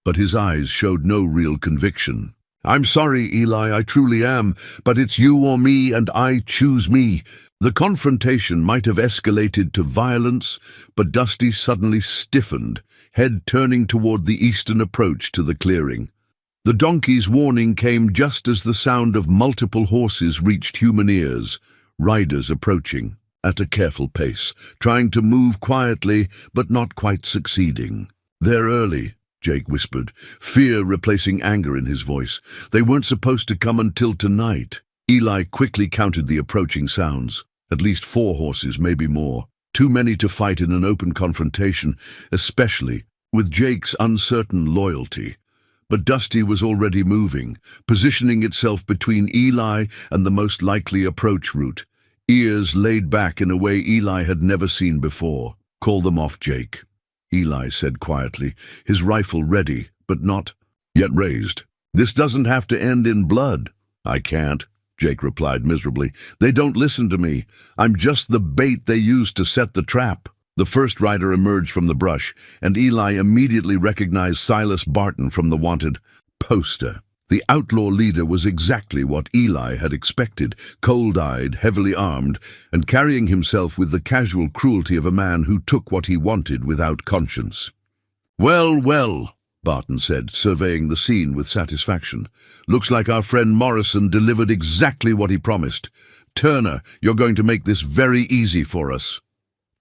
but his eyes showed no real conviction. "I'm sorry, Eli, I truly am, but it's you or me, and I choose me." The confrontation might have escalated to violence, but Dusty suddenly stiffened, head turning toward the eastern approach to the clearing. The donkey's warning came just as the sound of multiple horses reached human ears, riders approaching at a careful pace, trying to move quietly but not quite succeeding. "They're early," Jake whispered, fear replacing anger in his voice. "They weren't supposed to come until tonight." Eli quickly counted the approaching sounds. At least 4 horses, maybe more. Too many to fight in an open confrontation, especially with Jake's uncertain loyalty. But Dusty was already moving, positioning itself between Eli and the most likely approach route, ears laid back in a way Eli had never seen before. "Call them off, Jake," Eli said quietly, his rifle ready, but not yet raised. "This doesn't have to end in blood." "I can't," Jake replied miserably. "They don't listen to me. I'm just the bait they used to set the trap." The first rider emerged from the brush, and Eli immediately recognized Silas Barton from the wanted poster. The outlaw leader was exactly what Eli had expected, cold-eyed, heavily armed, and carrying himself with the casual cruelty of a man who took what he wanted without conscience. "Well, well," Barton said, surveying the scene with satisfaction. "Looks like our friend Morrison delivered exactly what he promised. Turner, you're going to make this very easy for us."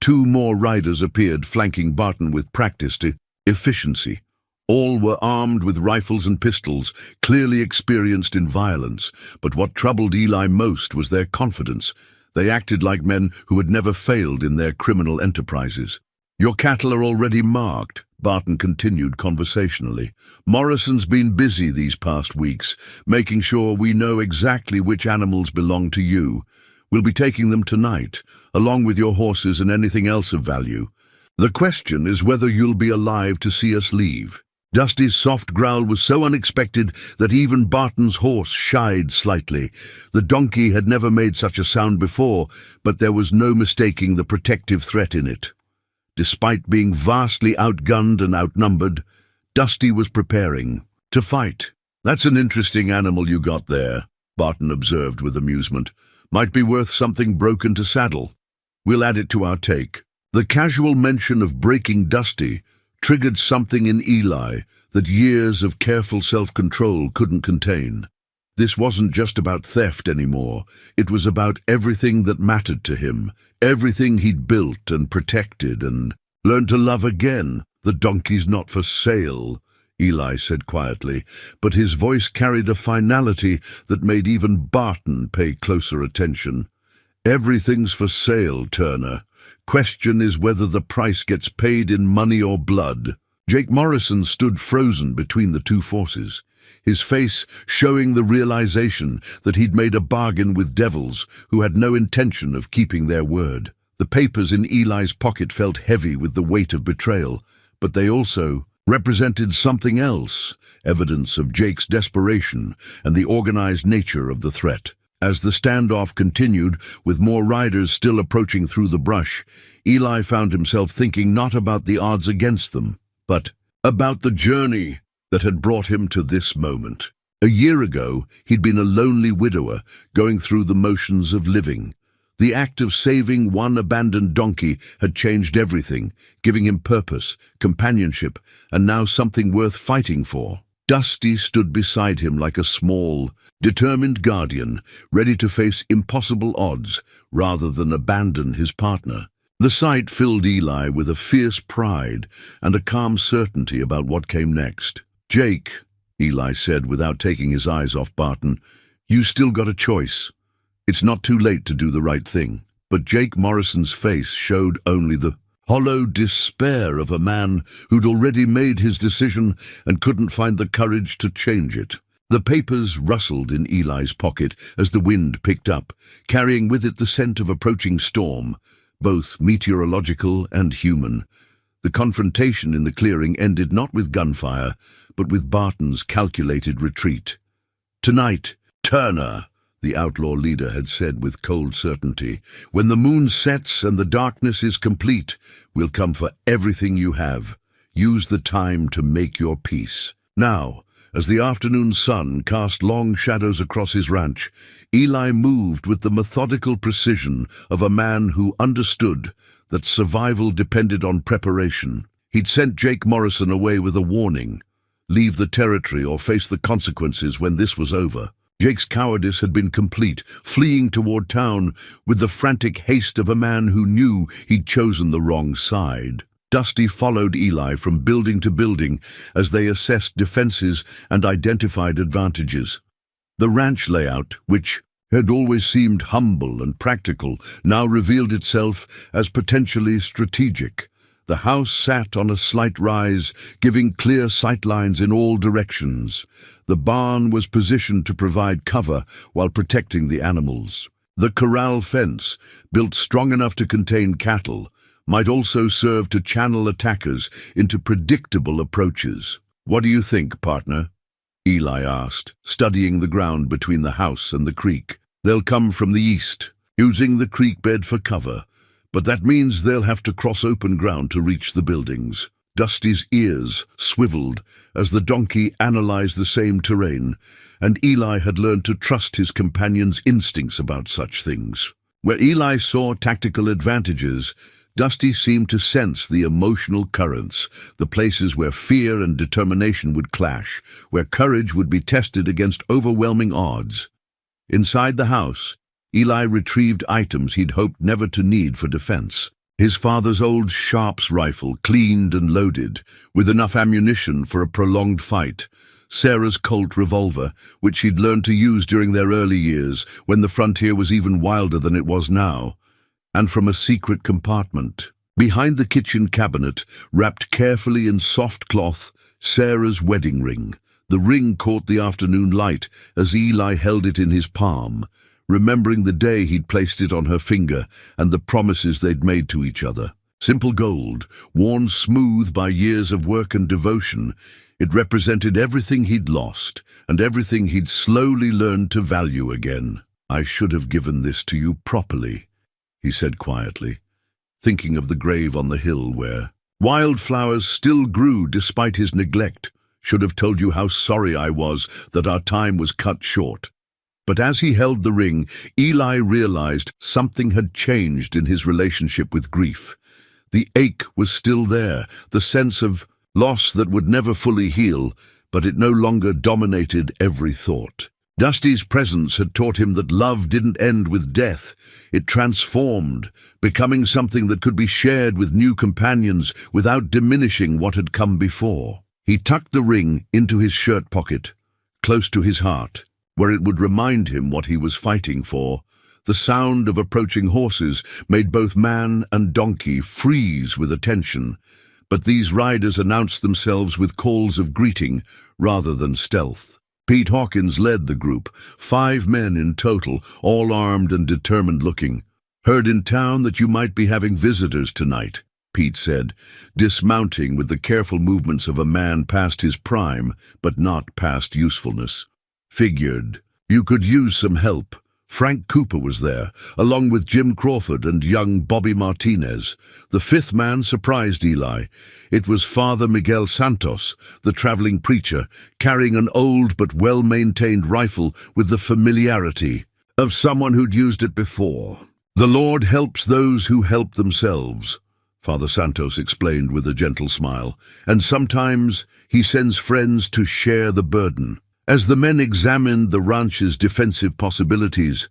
Two more riders appeared, flanking Barton with practiced efficiency. All were armed with rifles and pistols, clearly experienced in violence, but what troubled Eli most was their confidence. They acted like men who had never failed in their criminal enterprises. "Your cattle are already marked," Barton continued conversationally. "Morrison's been busy these past weeks, making sure we know exactly which animals belong to you. We'll be taking them tonight, along with your horses and anything else of value. The question is whether you'll be alive to see us leave." Dusty's soft growl was so unexpected that even Barton's horse shied slightly. The donkey had never made such a sound before, but there was no mistaking the protective threat in it. Despite being vastly outgunned and outnumbered, Dusty was preparing to fight. "That's an interesting animal you got there," Barton observed with amusement. "Might be worth something broken to saddle. We'll add it to our take." The casual mention of breaking Dusty triggered something in Eli that years of careful self-control couldn't contain. This wasn't just about theft anymore. It was about everything that mattered to him, everything he'd built and protected and learned to love again. "The donkey's not for sale," Eli said quietly, but his voice carried a finality that made even Barton pay closer attention. "Everything's for sale, Turner. Question is whether the price gets paid in money or blood." Jake Morrison stood frozen between the two forces, his face showing the realization that he'd made a bargain with devils who had no intention of keeping their word. The papers in Eli's pocket felt heavy with the weight of betrayal, but they also represented something else, evidence of Jake's desperation and the organized nature of the threat. As the standoff continued, with more riders still approaching through the brush, Eli found himself thinking not about the odds against them, but about the journey that had brought him to this moment. A year ago, he'd been a lonely widower, going through the motions of living. The act of saving one abandoned donkey had changed everything, giving him purpose, companionship, and now something worth fighting for. Dusty stood beside him like a small, determined guardian, ready to face impossible odds rather than abandon his partner. The sight filled Eli with a fierce pride and a calm certainty about what came next. "Jake," Eli said without taking his eyes off Barton, "you still got a choice. It's not too late to do the right thing." But Jake Morrison's face showed only the hollow despair of a man who'd already made his decision and couldn't find the courage to change it. The papers rustled in Eli's pocket as the wind picked up, carrying with it the scent of approaching storm, both meteorological and human. The confrontation in the clearing ended not with gunfire, but with Barton's calculated retreat. "Tonight, Turner," the outlaw leader had said with cold certainty, "when the moon sets and the darkness is complete, we'll come for everything you have. Use the time to make your peace." Now, as the afternoon sun cast long shadows across his ranch, Eli moved with the methodical precision of a man who understood that survival depended on preparation. He'd sent Jake Morrison away with a warning: leave the territory or face the consequences when this was over. Jake's cowardice had been complete, fleeing toward town with the frantic haste of a man who knew he'd chosen the wrong side. Dusty followed Eli from building to building as they assessed defenses and identified advantages. The ranch layout, which had always seemed humble and practical, now revealed itself as potentially strategic. The house sat on a slight rise, giving clear sightlines in all directions. The barn was positioned to provide cover while protecting the animals. The corral fence, built strong enough to contain cattle, might also serve to channel attackers into predictable approaches. "What do you think, partner?" Eli asked, studying the ground between the house and the creek. "They'll come from the east, using the creek bed for cover, but that means they'll have to cross open ground to reach the buildings." Dusty's ears swiveled as the donkey analyzed the same terrain, and Eli had learned to trust his companion's instincts about such things. Where Eli saw tactical advantages, Dusty seemed to sense the emotional currents, the places where fear and determination would clash, where courage would be tested against overwhelming odds. Inside the house, Eli retrieved items he'd hoped never to need for defense. His father's old Sharps rifle, cleaned and loaded, with enough ammunition for a prolonged fight. Sarah's Colt revolver, which she'd learned to use during their early years, when the frontier was even wilder than it was now. And from a secret compartment, behind the kitchen cabinet, wrapped carefully in soft cloth, Sarah's wedding ring. The ring caught the afternoon light as Eli held it in his palm, remembering the day he'd placed it on her finger and the promises they'd made to each other. Simple gold, worn smooth by years of work and devotion, it represented everything he'd lost and everything he'd slowly learned to value again. "I should have given this to you properly," he said quietly, thinking of the grave on the hill where wildflowers still grew despite his neglect. "Should have told you how sorry I was that our time was cut short." But as he held the ring, Eli realized something had changed in his relationship with grief. The ache was still there, the sense of loss that would never fully heal, but it no longer dominated every thought. Dusty's presence had taught him that love didn't end with death. It transformed, becoming something that could be shared with new companions without diminishing what had come before. He tucked the ring into his shirt pocket, close to his heart, where it would remind him what he was fighting for. The sound of approaching horses made both man and donkey freeze with attention, but these riders announced themselves with calls of greeting rather than stealth. Pete Hawkins led the group, 5 men in total, all armed and determined-looking. "Heard in town that you might be having visitors tonight," Pete said, dismounting with the careful movements of a man past his prime, but not past usefulness. "Figured you could use some help." Frank Cooper was there, along with Jim Crawford and young Bobby Martinez. The 5th man surprised Eli. It was Father Miguel Santos, the traveling preacher, carrying an old but well-maintained rifle with the familiarity of someone who'd used it before. "The Lord helps those who help themselves," Father Santos explained with a gentle smile, "and sometimes he sends friends to share the burden." As the men examined the ranch's defensive possibilities,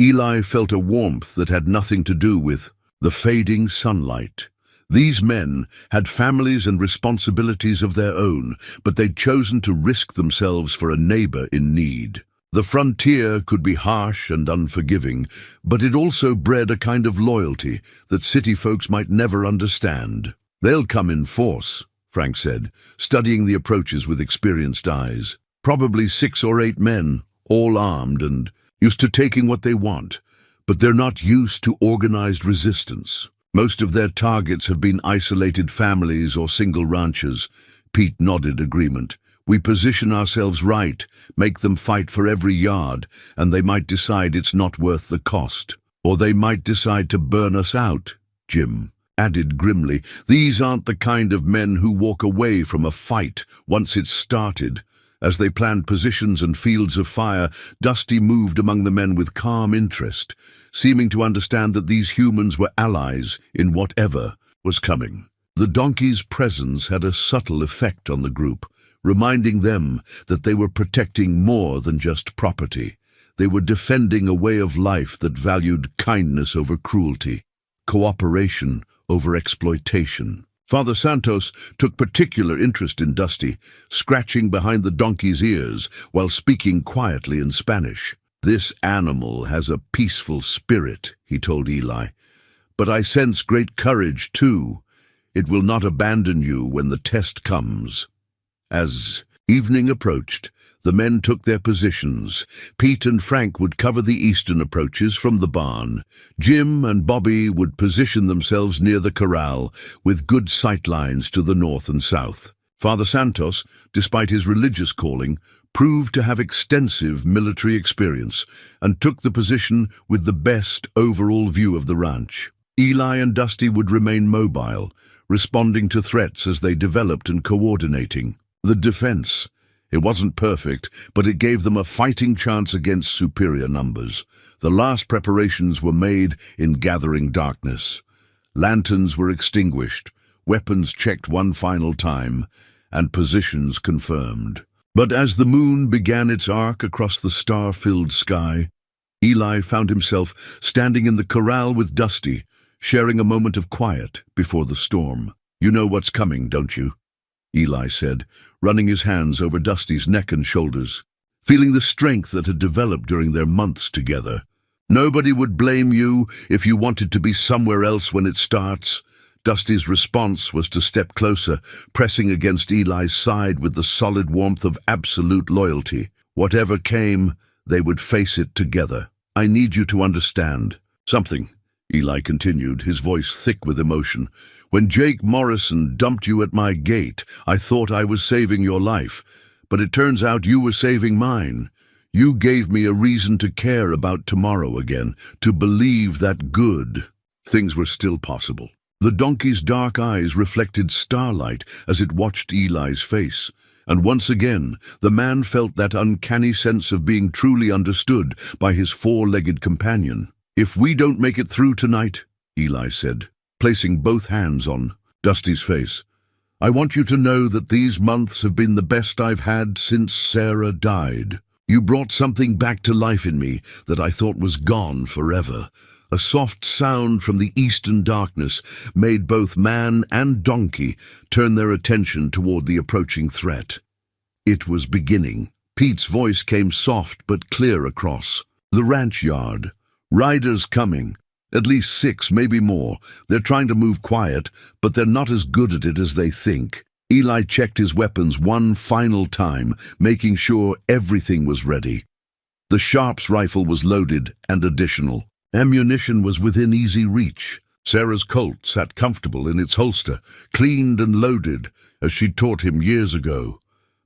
Eli felt a warmth that had nothing to do with the fading sunlight. These men had families and responsibilities of their own, but they'd chosen to risk themselves for a neighbor in need. The frontier could be harsh and unforgiving, but it also bred a kind of loyalty that city folks might never understand. "They'll come in force," Frank said, studying the approaches with experienced eyes. "Probably 6 or 8 men, all armed and used to taking what they want, but they're not used to organized resistance. Most of their targets have been isolated families or single ranchers." Pete nodded agreement. "We position ourselves right, make them fight for every yard, and they might decide it's not worth the cost. Or they might decide to burn us out," Jim added grimly. "These aren't the kind of men who walk away from a fight once it's started." As they planned positions and fields of fire, Dusty moved among the men with calm interest, seeming to understand that these humans were allies in whatever was coming. The donkey's presence had a subtle effect on the group, reminding them that they were protecting more than just property. They were defending a way of life that valued kindness over cruelty, cooperation over exploitation. Father Santos took particular interest in Dusty, scratching behind the donkey's ears while speaking quietly in Spanish. "This animal has a peaceful spirit," he told Eli, "but I sense great courage too. It will not abandon you when the test comes." As evening approached, the men took their positions. Pete and Frank would cover the eastern approaches from the barn. Jim and Bobby would position themselves near the corral, with good sight lines to the north and south. Father Santos, despite his religious calling, proved to have extensive military experience and took the position with the best overall view of the ranch. Eli and Dusty would remain mobile, responding to threats as they developed and coordinating. The defense. It wasn't perfect, but it gave them a fighting chance against superior numbers. The last preparations were made in gathering darkness. Lanterns were extinguished, weapons checked one final time, and positions confirmed. But as the moon began its arc across the star-filled sky, Eli found himself standing in the corral with Dusty, sharing a moment of quiet before the storm. "You know what's coming, don't you?" Eli said, running his hands over Dusty's neck and shoulders, feeling the strength that had developed during their months together. "Nobody would blame you if you wanted to be somewhere else when it starts." Dusty's response was to step closer, pressing against Eli's side with the solid warmth of absolute loyalty. Whatever came, they would face it together. "I need you to understand something," Eli continued, his voice thick with emotion. "When Jake Morrison dumped you at my gate, I thought I was saving your life, but it turns out you were saving mine. You gave me a reason to care about tomorrow again, to believe that good things were still possible." The donkey's dark eyes reflected starlight as it watched Eli's face, and once again the man felt that uncanny sense of being truly understood by his four-legged companion. "If we don't make it through tonight," Eli said, placing both hands on Dusty's face, "I want you to know that these months have been the best I've had since Sarah died. You brought something back to life in me that I thought was gone forever." A soft sound from the eastern darkness made both man and donkey turn their attention toward the approaching threat. It was beginning. Pete's voice came soft but clear across the ranch yard. "Riders coming. At least 6, maybe more. They're trying to move quiet, but they're not as good at it as they think." Eli checked his weapons one final time, making sure everything was ready. The Sharps rifle was loaded and additional. Ammunition was within easy reach. Sarah's Colt sat comfortable in its holster, cleaned and loaded, as she'd taught him years ago.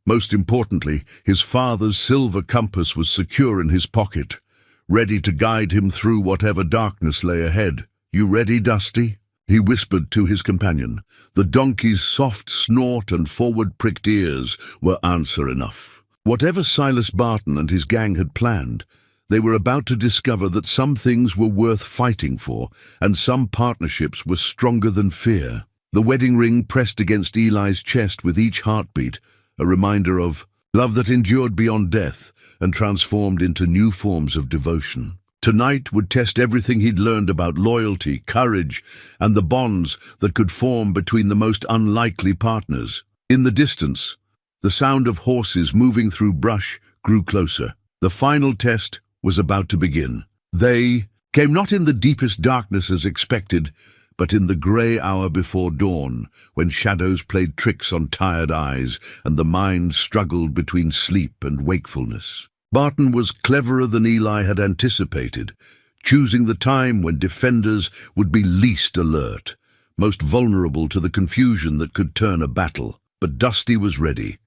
Most importantly, his father's silver compass was secure in his pocket, ready to guide him through whatever darkness lay ahead. "You ready, Dusty?" he whispered to his companion. The donkey's soft snort and forward-pricked ears were answer enough. Whatever Silas Barton and his gang had planned, they were about to discover that some things were worth fighting for, and some partnerships were stronger than fear. The wedding ring pressed against Eli's chest with each heartbeat, a reminder of love that endured beyond death and transformed into new forms of devotion. Tonight would test everything he'd learned about loyalty, courage, and the bonds that could form between the most unlikely partners. In the distance, the sound of horses moving through brush grew closer. The final test was about to begin. They came not in the deepest darkness as expected, but in the grey hour before dawn, when shadows played tricks on tired eyes and the mind struggled between sleep and wakefulness. Barton was cleverer than Eli had anticipated, choosing the time when defenders would be least alert, most vulnerable to the confusion that could turn a battle. But Dusty was ready.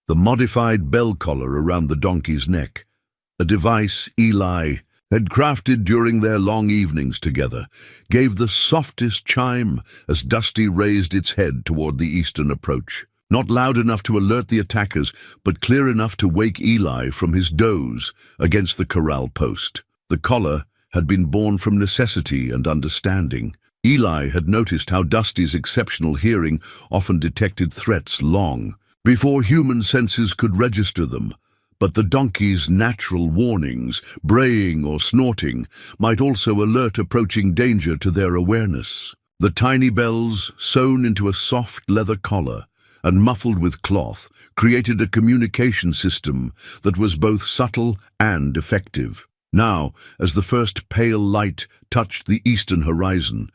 The modified bell collar around the donkey's neck, a device Eli had crafted during their long evenings together, gave the softest chime as Dusty raised its head toward the eastern approach. Not loud enough to alert the attackers, but clear enough to wake Eli from his doze against the corral post. The collar had been born from necessity and understanding. Eli had noticed how Dusty's exceptional hearing often detected threats long before human senses could register them. But the donkey's natural warnings, braying or snorting, might also alert approaching danger to their awareness. The tiny bells, sewn into a soft leather collar and muffled with cloth, created a communication system that was both subtle and effective. Now, as the first pale light touched the eastern horizon,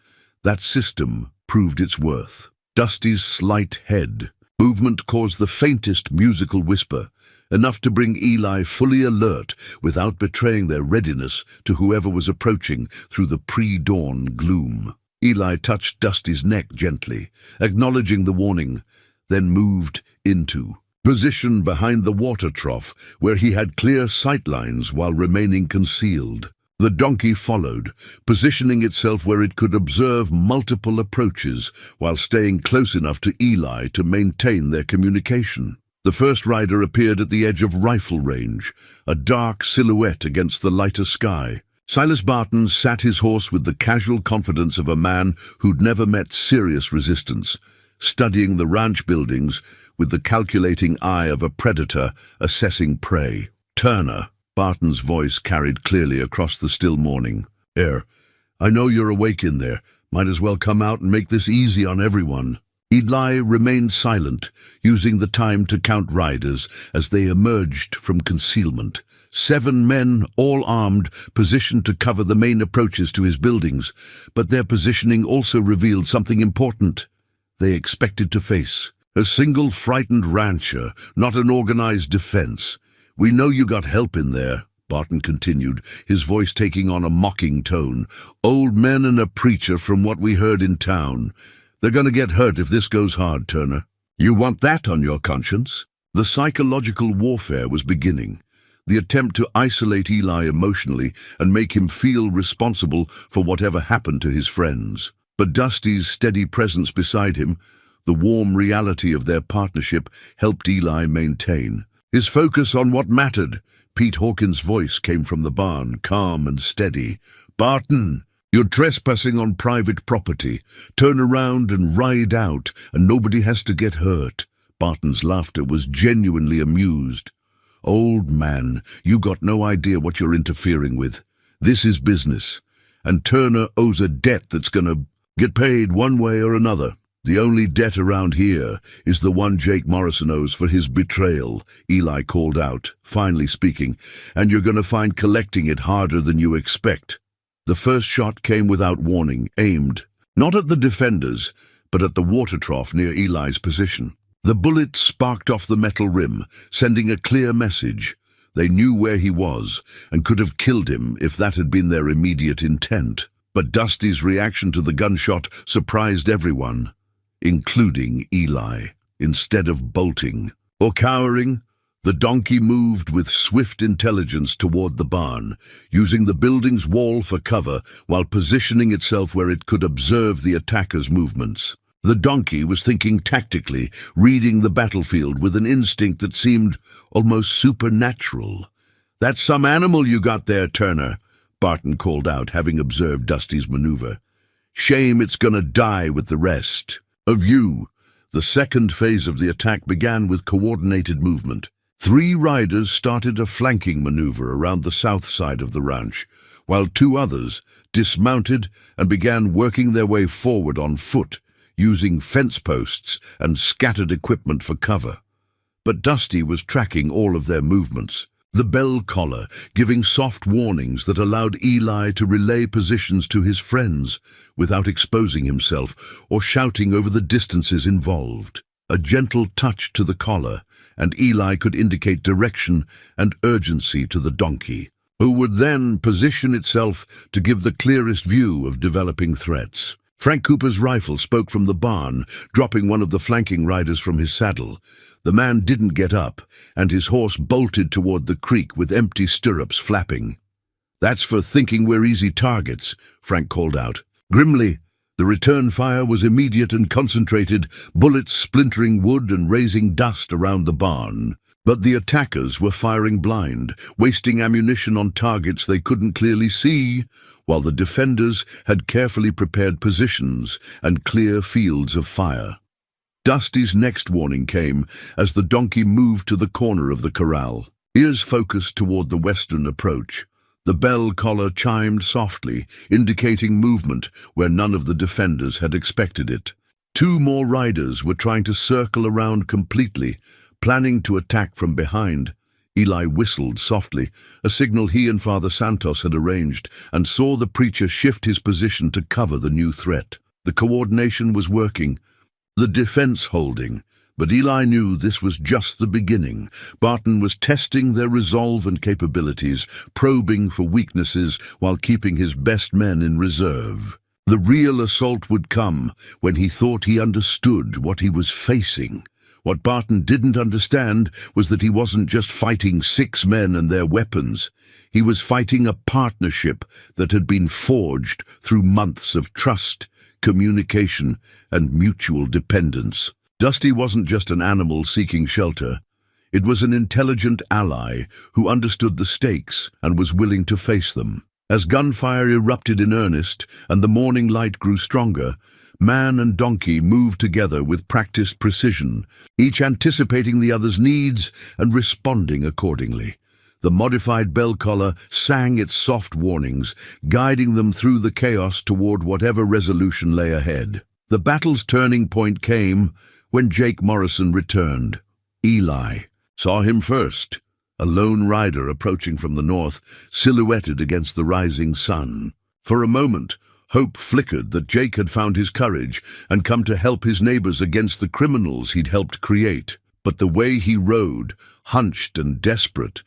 that system proved its worth. Dusty's slight head movement caused the faintest musical whisper, enough to bring Eli fully alert without betraying their readiness to whoever was approaching through the pre-dawn gloom. Eli touched Dusty's neck gently, acknowledging the warning, then moved into position behind the water trough where he had clear sightlines while remaining concealed. The donkey followed, positioning itself where it could observe multiple approaches while staying close enough to Eli to maintain their communication. The first rider appeared at the edge of rifle range, a dark silhouette against the lighter sky. Silas Barton sat his horse with the casual confidence of a man who'd never met serious resistance, studying the ranch buildings with the calculating eye of a predator assessing prey. "Turner," Barton's voice carried clearly across the still morning. I know you're awake in there. Might as well come out and make this easy on everyone." Eli remained silent, using the time to count riders as they emerged from concealment. 7 men, all armed, positioned to cover the main approaches to his buildings, but their positioning also revealed something important. They expected to face a single frightened rancher, not an organized defense. "We know you got help in there," Barton continued, his voice taking on a mocking tone. "Old men and a preacher from what we heard in town. They're going to get hurt if this goes hard, Turner. You want that on your conscience?" The psychological warfare was beginning, the attempt to isolate Eli emotionally and make him feel responsible for whatever happened to his friends. But Dusty's steady presence beside him, the warm reality of their partnership, helped Eli maintain his focus on what mattered. Pete Hawkins' voice came from the barn, calm and steady. "Barton, you're trespassing on private property. Turn around and ride out, and nobody has to get hurt." Barton's laughter was genuinely amused. "Old man, you got no idea what you're interfering with. This is business, and Turner owes a debt that's gonna get paid one way or another. The only debt around here is the one Jake Morrison owes for his betrayal," Eli called out, finally speaking, "and you're going to find collecting it harder than you expect." The first shot came without warning, aimed, not at the defenders, but at the water trough near Eli's position. The bullet sparked off the metal rim, sending a clear message. They knew where he was, and could have killed him if that had been their immediate intent. But Dusty's reaction to the gunshot surprised everyone, including Eli. Instead of bolting or cowering, the donkey moved with swift intelligence toward the barn, using the building's wall for cover while positioning itself where it could observe the attackers' movements. The donkey was thinking tactically, reading the battlefield with an instinct that seemed almost supernatural. "That's some animal you got there, Turner," Barton called out, having observed Dusty's maneuver. "Shame it's gonna die with the rest of you." The second phase of the attack began with coordinated movement. 3 riders started a flanking maneuver around the south side of the ranch, while 2 others dismounted and began working their way forward on foot, using fence posts and scattered equipment for cover. But Dusty was tracking all of their movements, the bell collar giving soft warnings that allowed Eli to relay positions to his friends without exposing himself or shouting over the distances involved. A gentle touch to the collar, and Eli could indicate direction and urgency to the donkey, who would then position itself to give the clearest view of developing threats. Frank Cooper's rifle spoke from the barn, dropping one of the flanking riders from his saddle. The man didn't get up, and his horse bolted toward the creek with empty stirrups flapping. "That's for thinking we're easy targets," Frank called out. Grimly, the return fire was immediate and concentrated, bullets splintering wood and raising dust around the barn. But the attackers were firing blind, wasting ammunition on targets they couldn't clearly see, while the defenders had carefully prepared positions and clear fields of fire. Dusty's next warning came as the donkey moved to the corner of the corral. Ears focused toward the western approach. The bell collar chimed softly, indicating movement where none of the defenders had expected it. 2 more riders were trying to circle around completely, planning to attack from behind. Eli whistled softly, a signal he and Father Santos had arranged, and saw the preacher shift his position to cover the new threat. The coordination was working, The defense holding, but Eli knew this was just the beginning. Barton was testing their resolve and capabilities, probing for weaknesses while keeping his best men in reserve. The real assault would come when he thought he understood what he was facing. What Barton didn't understand was that he wasn't just fighting 6 men and their weapons. He was fighting a partnership that had been forged through months of trust, communication, and mutual dependence. Dusty wasn't just an animal seeking shelter. It was an intelligent ally who understood the stakes and was willing to face them. As gunfire erupted in earnest and the morning light grew stronger, man and donkey moved together with practiced precision, each anticipating the other's needs and responding accordingly. The modified bell collar sang its soft warnings, guiding them through the chaos toward whatever resolution lay ahead. The battle's turning point came when Jake Morrison returned. Eli saw him first, a lone rider approaching from the north, silhouetted against the rising sun. For a moment, hope flickered that Jake had found his courage and come to help his neighbors against the criminals he'd helped create. But the way he rode, hunched and desperate,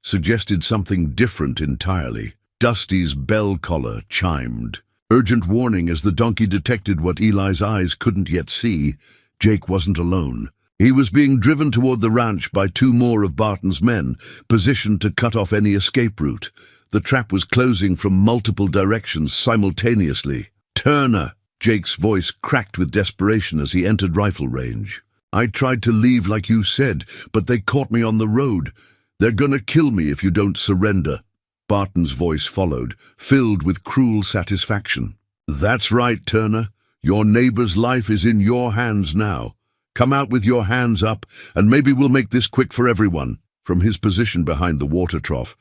suggested something different entirely. Dusty's bell collar chimed. Urgent warning as the donkey detected what Eli's eyes couldn't yet see. Jake wasn't alone. He was being driven toward the ranch by 2 more of Barton's men, positioned to cut off any escape route. The trap was closing from multiple directions simultaneously. "Turner!" Jake's voice cracked with desperation as he entered rifle range. "I tried to leave like you said, but they caught me on the road. They're gonna kill me if you don't surrender." Barton's voice followed, filled with cruel satisfaction. "That's right, Turner. Your neighbor's life is in your hands now. Come out with your hands up, and maybe we'll make this quick for everyone." From his position behind the water trough,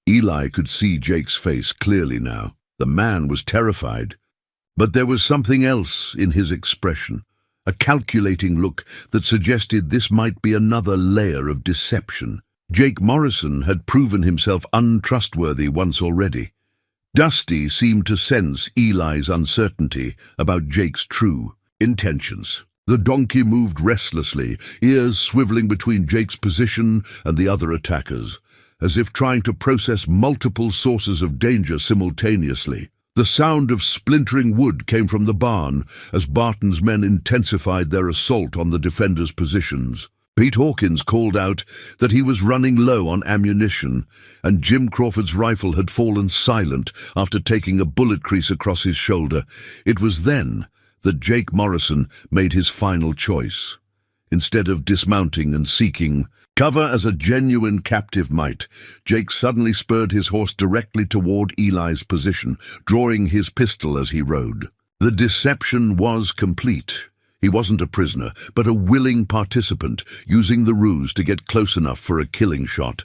Eli could see Jake's face clearly now. The man was terrified. But there was something else in his expression, a calculating look that suggested this might be another layer of deception. Jake Morrison had proven himself untrustworthy once already. Dusty seemed to sense Eli's uncertainty about Jake's true intentions. The donkey moved restlessly, ears swiveling between Jake's position and the other attackers, as if trying to process multiple sources of danger simultaneously. The sound of splintering wood came from the barn as Barton's men intensified their assault on the defenders' positions. Pete Hawkins called out that he was running low on ammunition, and Jim Crawford's rifle had fallen silent after taking a bullet crease across his shoulder. It was then that Jake Morrison made his final choice. Instead of dismounting and seeking cover as a genuine captive might, Jake suddenly spurred his horse directly toward Eli's position, drawing his pistol as he rode. The deception was complete. He wasn't a prisoner, but a willing participant, using the ruse to get close enough for a killing shot.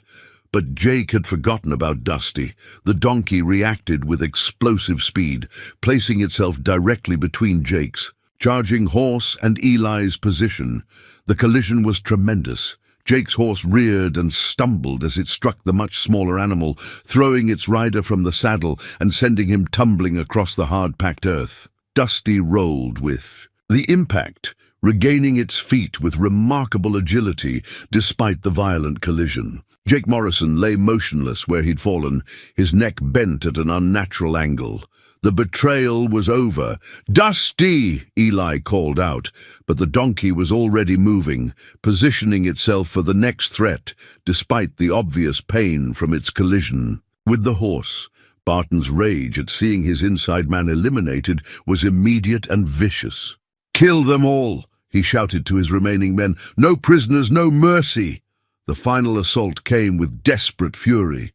But Jake had forgotten about Dusty. The donkey reacted with explosive speed, placing itself directly between Jake's, charging horse and Eli's position. The collision was tremendous. Jake's horse reared and stumbled as it struck the much smaller animal, throwing its rider from the saddle and sending him tumbling across the hard-packed earth. Dusty rolled with the impact, regaining its feet with remarkable agility despite the violent collision. Jake Morrison lay motionless where he'd fallen, his neck bent at an unnatural angle. The betrayal was over. "Dusty!" Eli called out, but the donkey was already moving, positioning itself for the next threat, despite the obvious pain from its collision. With the horse, Barton's rage at seeing his inside man eliminated was immediate and vicious. "Kill them all!" he shouted to his remaining men. "No prisoners, no mercy!" The final assault came with desperate fury.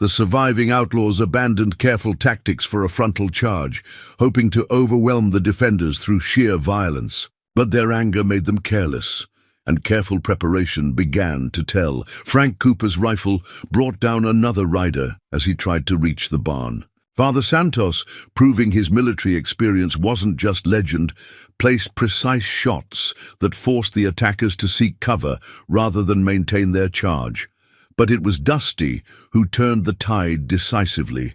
The surviving outlaws abandoned careful tactics for a frontal charge, hoping to overwhelm the defenders through sheer violence. But their anger made them careless, and careful preparation began to tell. Frank Cooper's rifle brought down another rider as he tried to reach the barn. Father Santos, proving his military experience wasn't just legend, placed precise shots that forced the attackers to seek cover rather than maintain their charge. But it was Dusty who turned the tide decisively,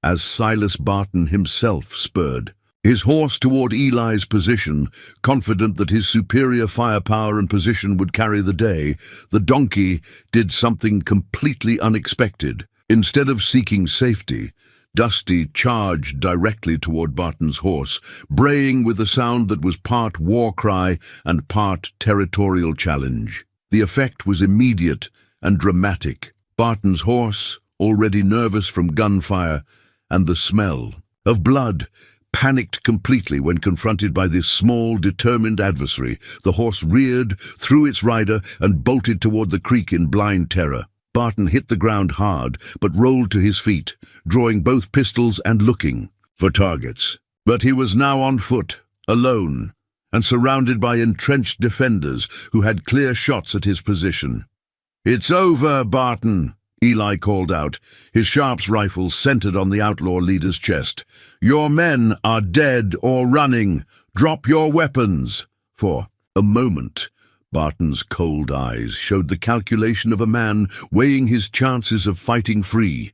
as Silas Barton himself spurred. his horse toward Eli's position, confident that his superior firepower and position would carry the day. The donkey did something completely unexpected. Instead of seeking safety, Dusty charged directly toward Barton's horse, braying with a sound that was part war cry and part territorial challenge. The effect was immediate and dramatic. Barton's horse, already nervous from gunfire and the smell of blood, panicked completely when confronted by this small, determined adversary. The horse reared, threw its rider, and bolted toward the creek in blind terror. Barton hit the ground hard, but rolled to his feet, drawing both pistols and looking for targets. But he was now on foot, alone, and surrounded by entrenched defenders who had clear shots at his position. "It's over, Barton," Eli called out, his Sharps rifle centered on the outlaw leader's chest. "Your men are dead or running. Drop your weapons." For a moment, Barton's cold eyes showed the calculation of a man weighing his chances of fighting free.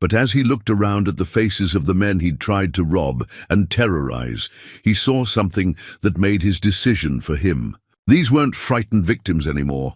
But as he looked around at the faces of the men he'd tried to rob and terrorize, he saw something that made his decision for him. These weren't frightened victims anymore.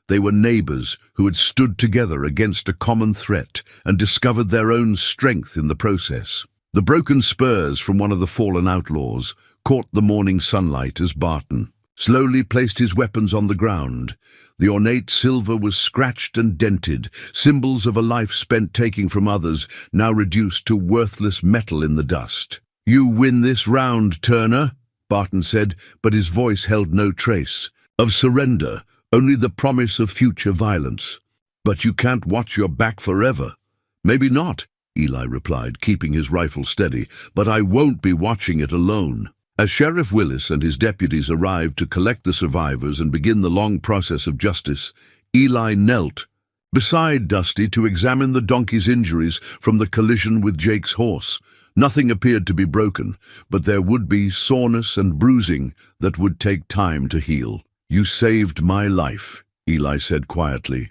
They were neighbors who had stood together against a common threat and discovered their own strength in the process. The broken spurs from one of the fallen outlaws caught the morning sunlight as Barton slowly placed his weapons on the ground. The ornate silver was scratched and dented, symbols of a life spent taking from others, now reduced to worthless metal in the dust. "You win this round, Turner," Barton said, but his voice held no trace of surrender, only the promise of future violence. "But you can't watch your back forever." "Maybe not," Eli replied, keeping his rifle steady, "but I won't be watching it alone." As Sheriff Willis and his deputies arrived to collect the survivors and begin the long process of justice, Eli knelt beside Dusty to examine the donkey's injuries from the collision with Jake's horse. Nothing appeared to be broken, but there would be soreness and bruising that would take time to heal. "You saved my life," Eli said quietly,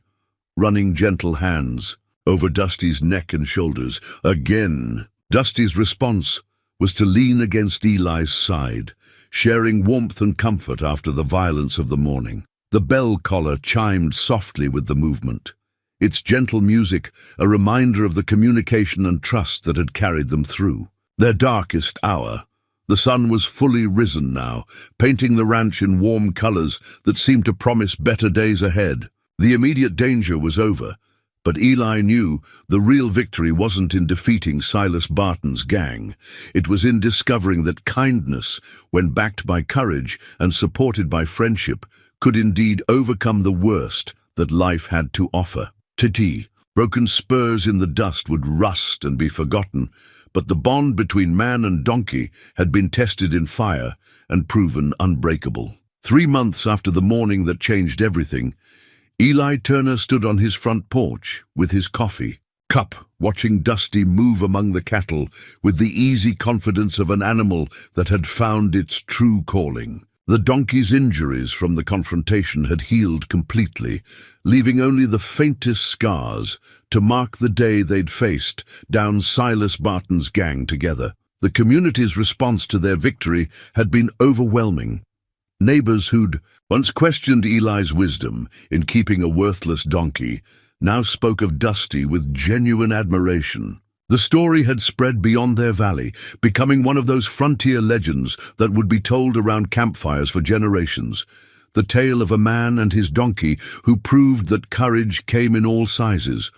running gentle hands over Dusty's neck and shoulders. Again, Dusty's response was to lean against Eli's side, sharing warmth and comfort after the violence of the morning. The bell collar chimed softly with the movement, its gentle music a reminder of the communication and trust that had carried them through their darkest hour. The sun was fully risen now, painting the ranch in warm colors that seemed to promise better days ahead. The immediate danger was over, but Eli knew the real victory wasn't in defeating Silas Barton's gang. It was in discovering that kindness, when backed by courage and supported by friendship, could indeed overcome the worst that life had to offer. Broken spurs in the dust would rust and be forgotten, but the bond between man and donkey had been tested in fire and proven unbreakable. 3 months after the morning that changed everything, Eli Turner stood on his front porch with his coffee cup, watching Dusty move among the cattle with the easy confidence of an animal that had found its true calling. The donkey's injuries from the confrontation had healed completely, leaving only the faintest scars to mark the day they'd faced down Silas Barton's gang together. The community's response to their victory had been overwhelming. Neighbors who'd once questioned Eli's wisdom in keeping a worthless donkey now spoke of Dusty with genuine admiration. The story had spread beyond their valley, becoming one of those frontier legends that would be told around campfires for generations. The tale of a man and his donkey who proved that courage came in all sizes.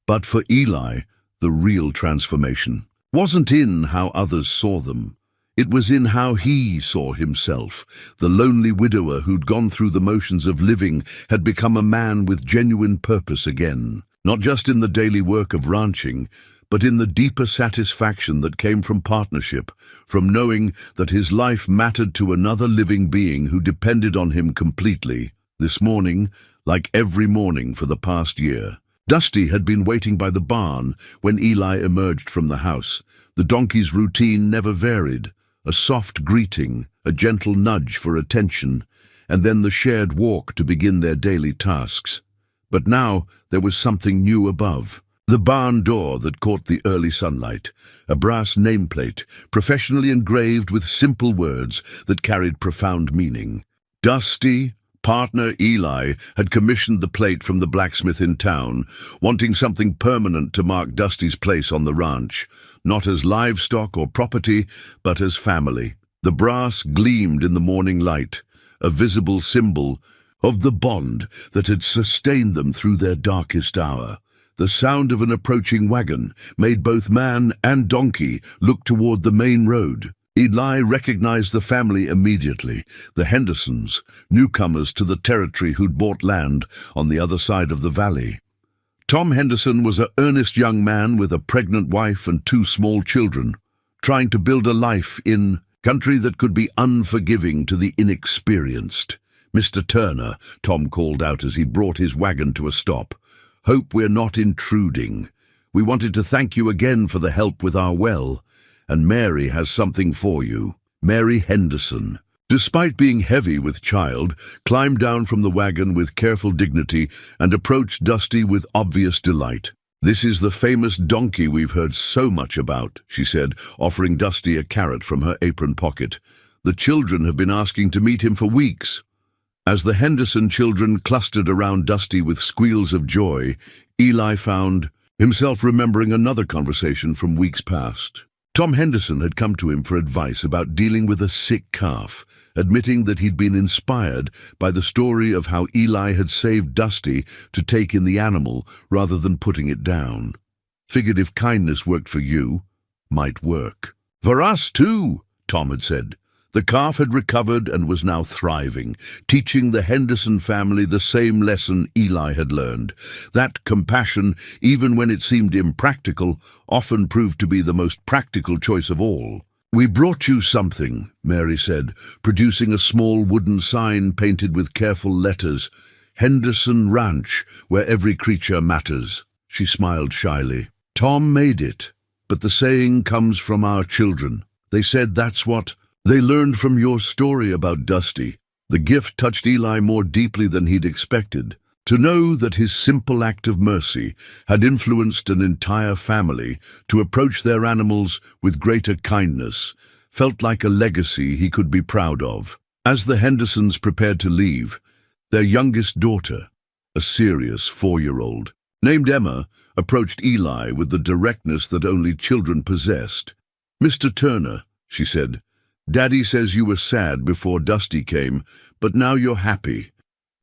But for Eli, the real transformation wasn't in how others saw them. It was in how he saw himself. The lonely widower who'd gone through the motions of living had become a man with genuine purpose again, not just in the daily work of ranching, but in the deeper satisfaction that came from partnership, from knowing that his life mattered to another living being who depended on him completely. This morning, like every morning for the past year, Dusty had been waiting by the barn when Eli emerged from the house. The donkey's routine never varied. A soft greeting, a gentle nudge for attention, and then the shared walk to begin their daily tasks. But now there was something new above. The barn door that caught the early sunlight, a brass nameplate, professionally engraved with simple words that carried profound meaning. Dusty, partner Eli, had commissioned the plate from the blacksmith in town, wanting something permanent to mark Dusty's place on the ranch, not as livestock or property, but as family. The brass gleamed in the morning light, a visible symbol of the bond that had sustained them through their darkest hour. The sound of an approaching wagon made both man and donkey look toward the main road. Eli recognized the family immediately, the Hendersons, newcomers to the territory who'd bought land on the other side of the valley. Tom Henderson was an earnest young man with a pregnant wife and 2 small children, trying to build a life in country that could be unforgiving to the inexperienced. "Mr. Turner," Tom called out as he brought his wagon to a stop. "Hope we're not intruding. We wanted to thank you again for the help with our well, and Mary has something for you." Mary Henderson, despite being heavy with child, climbed down from the wagon with careful dignity and approached Dusty with obvious delight. "This is the famous donkey we've heard so much about," she said, offering Dusty a carrot from her apron pocket. "The children have been asking to meet him for weeks." As the Henderson children clustered around Dusty with squeals of joy, Eli found himself remembering another conversation from weeks past. Tom Henderson had come to him for advice about dealing with a sick calf, admitting that he'd been inspired by the story of how Eli had saved Dusty to take in the animal rather than putting it down. "Figured if kindness worked for you, might work." "For us too," Tom had said. The calf had recovered and was now thriving, teaching the Henderson family the same lesson Eli had learned. That compassion, even when it seemed impractical, often proved to be the most practical choice of all. "We brought you something," Mary said, producing a small wooden sign painted with careful letters. "Henderson Ranch, where every creature matters." She smiled shyly. "Tom made it, but the saying comes from our children. They said that's what they learned from your story about Dusty." The gift touched Eli more deeply than he'd expected. To know that his simple act of mercy had influenced an entire family to approach their animals with greater kindness felt like a legacy he could be proud of. As the Hendersons prepared to leave, their youngest daughter, a serious 4-year-old, named Emma, approached Eli with the directness that only children possessed. "Mr. Turner," she said, "Daddy says you were sad before Dusty came, but now you're happy.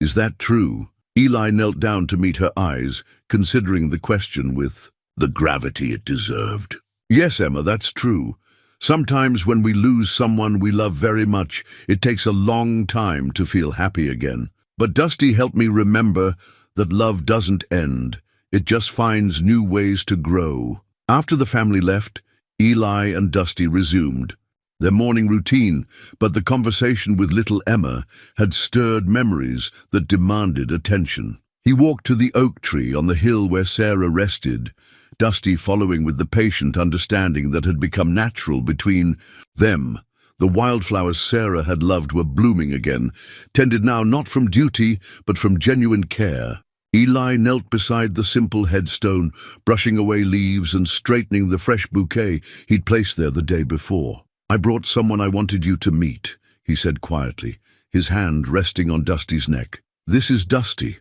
Is that true?" Eli knelt down to meet her eyes, considering the question with the gravity it deserved. "Yes, Emma, that's true. Sometimes when we lose someone we love very much, it takes a long time to feel happy again. But Dusty helped me remember that love doesn't end. It just finds new ways to grow." After the family left, Eli and Dusty resumed their morning routine, but the conversation with little Emma had stirred memories that demanded attention. He walked to the oak tree on the hill where Sarah rested, Dusty following with the patient understanding that had become natural between them. The wildflowers Sarah had loved were blooming again, tended now not from duty, but from genuine care. Eli knelt beside the simple headstone, brushing away leaves and straightening the fresh bouquet he'd placed there the day before. "I brought someone I wanted you to meet," he said quietly, his hand resting on Dusty's neck. "This is Dusty.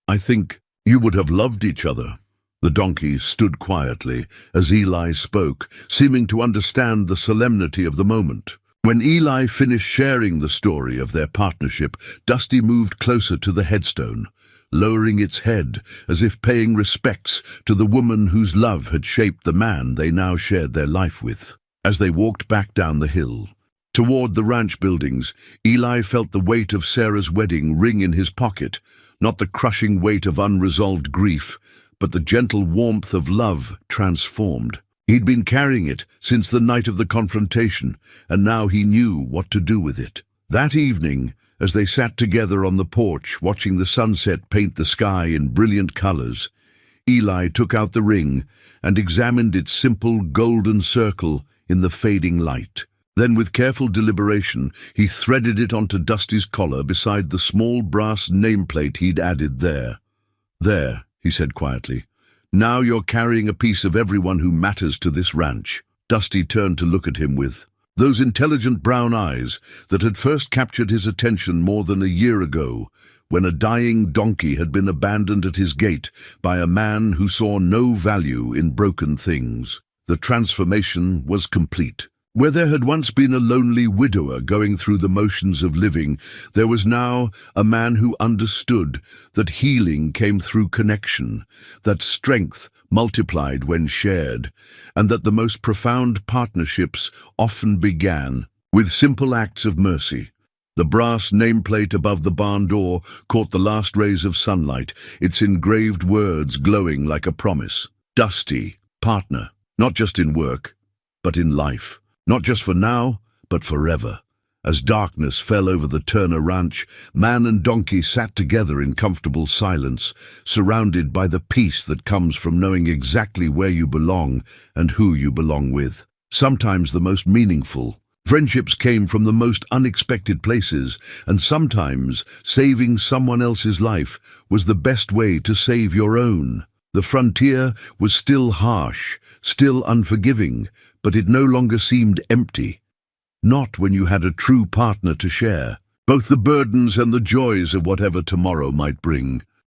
I think you would have loved each other." The donkey stood quietly as Eli spoke, seeming to understand the solemnity of the moment. When Eli finished sharing the story of their partnership, Dusty moved closer to the headstone, lowering its head as if paying respects to the woman whose love had shaped the man they now shared their life with. As they walked back down the hill, toward the ranch buildings, Eli felt the weight of Sarah's wedding ring in his pocket, not the crushing weight of unresolved grief, but the gentle warmth of love transformed. He'd been carrying it since the night of the confrontation, and now he knew what to do with it. That evening, as they sat together on the porch watching the sunset paint the sky in brilliant colors, Eli took out the ring and examined its simple golden circle in the fading light. Then, with careful deliberation, he threaded it onto Dusty's collar beside the small brass nameplate he'd added there. "There," he said quietly. Now you're carrying a piece of everyone who matters to this ranch." Dusty turned to look at him with those intelligent brown eyes that had first captured his attention more than a year ago, when a dying donkey had been abandoned at his gate by a man who saw no value in broken things. The transformation was complete. Where there had once been a lonely widower going through the motions of living, there was now a man who understood that healing came through connection, that strength multiplied when shared, and that the most profound partnerships often began with simple acts of mercy. The brass nameplate above the barn door caught the last rays of sunlight, its engraved words glowing like a promise. Dusty, partner, not just in work, but in life. Not just for now, but forever. As darkness fell over the Turner Ranch, man and donkey sat together in comfortable silence, surrounded by the peace that comes from knowing exactly where you belong and who you belong with. Sometimes the most meaningful friendships came from the most unexpected places, and sometimes saving someone else's life was the best way to save your own. The frontier was still harsh, still unforgiving, but it no longer seemed empty. Not when you had a true partner to share both the burdens and the joys of whatever tomorrow might bring.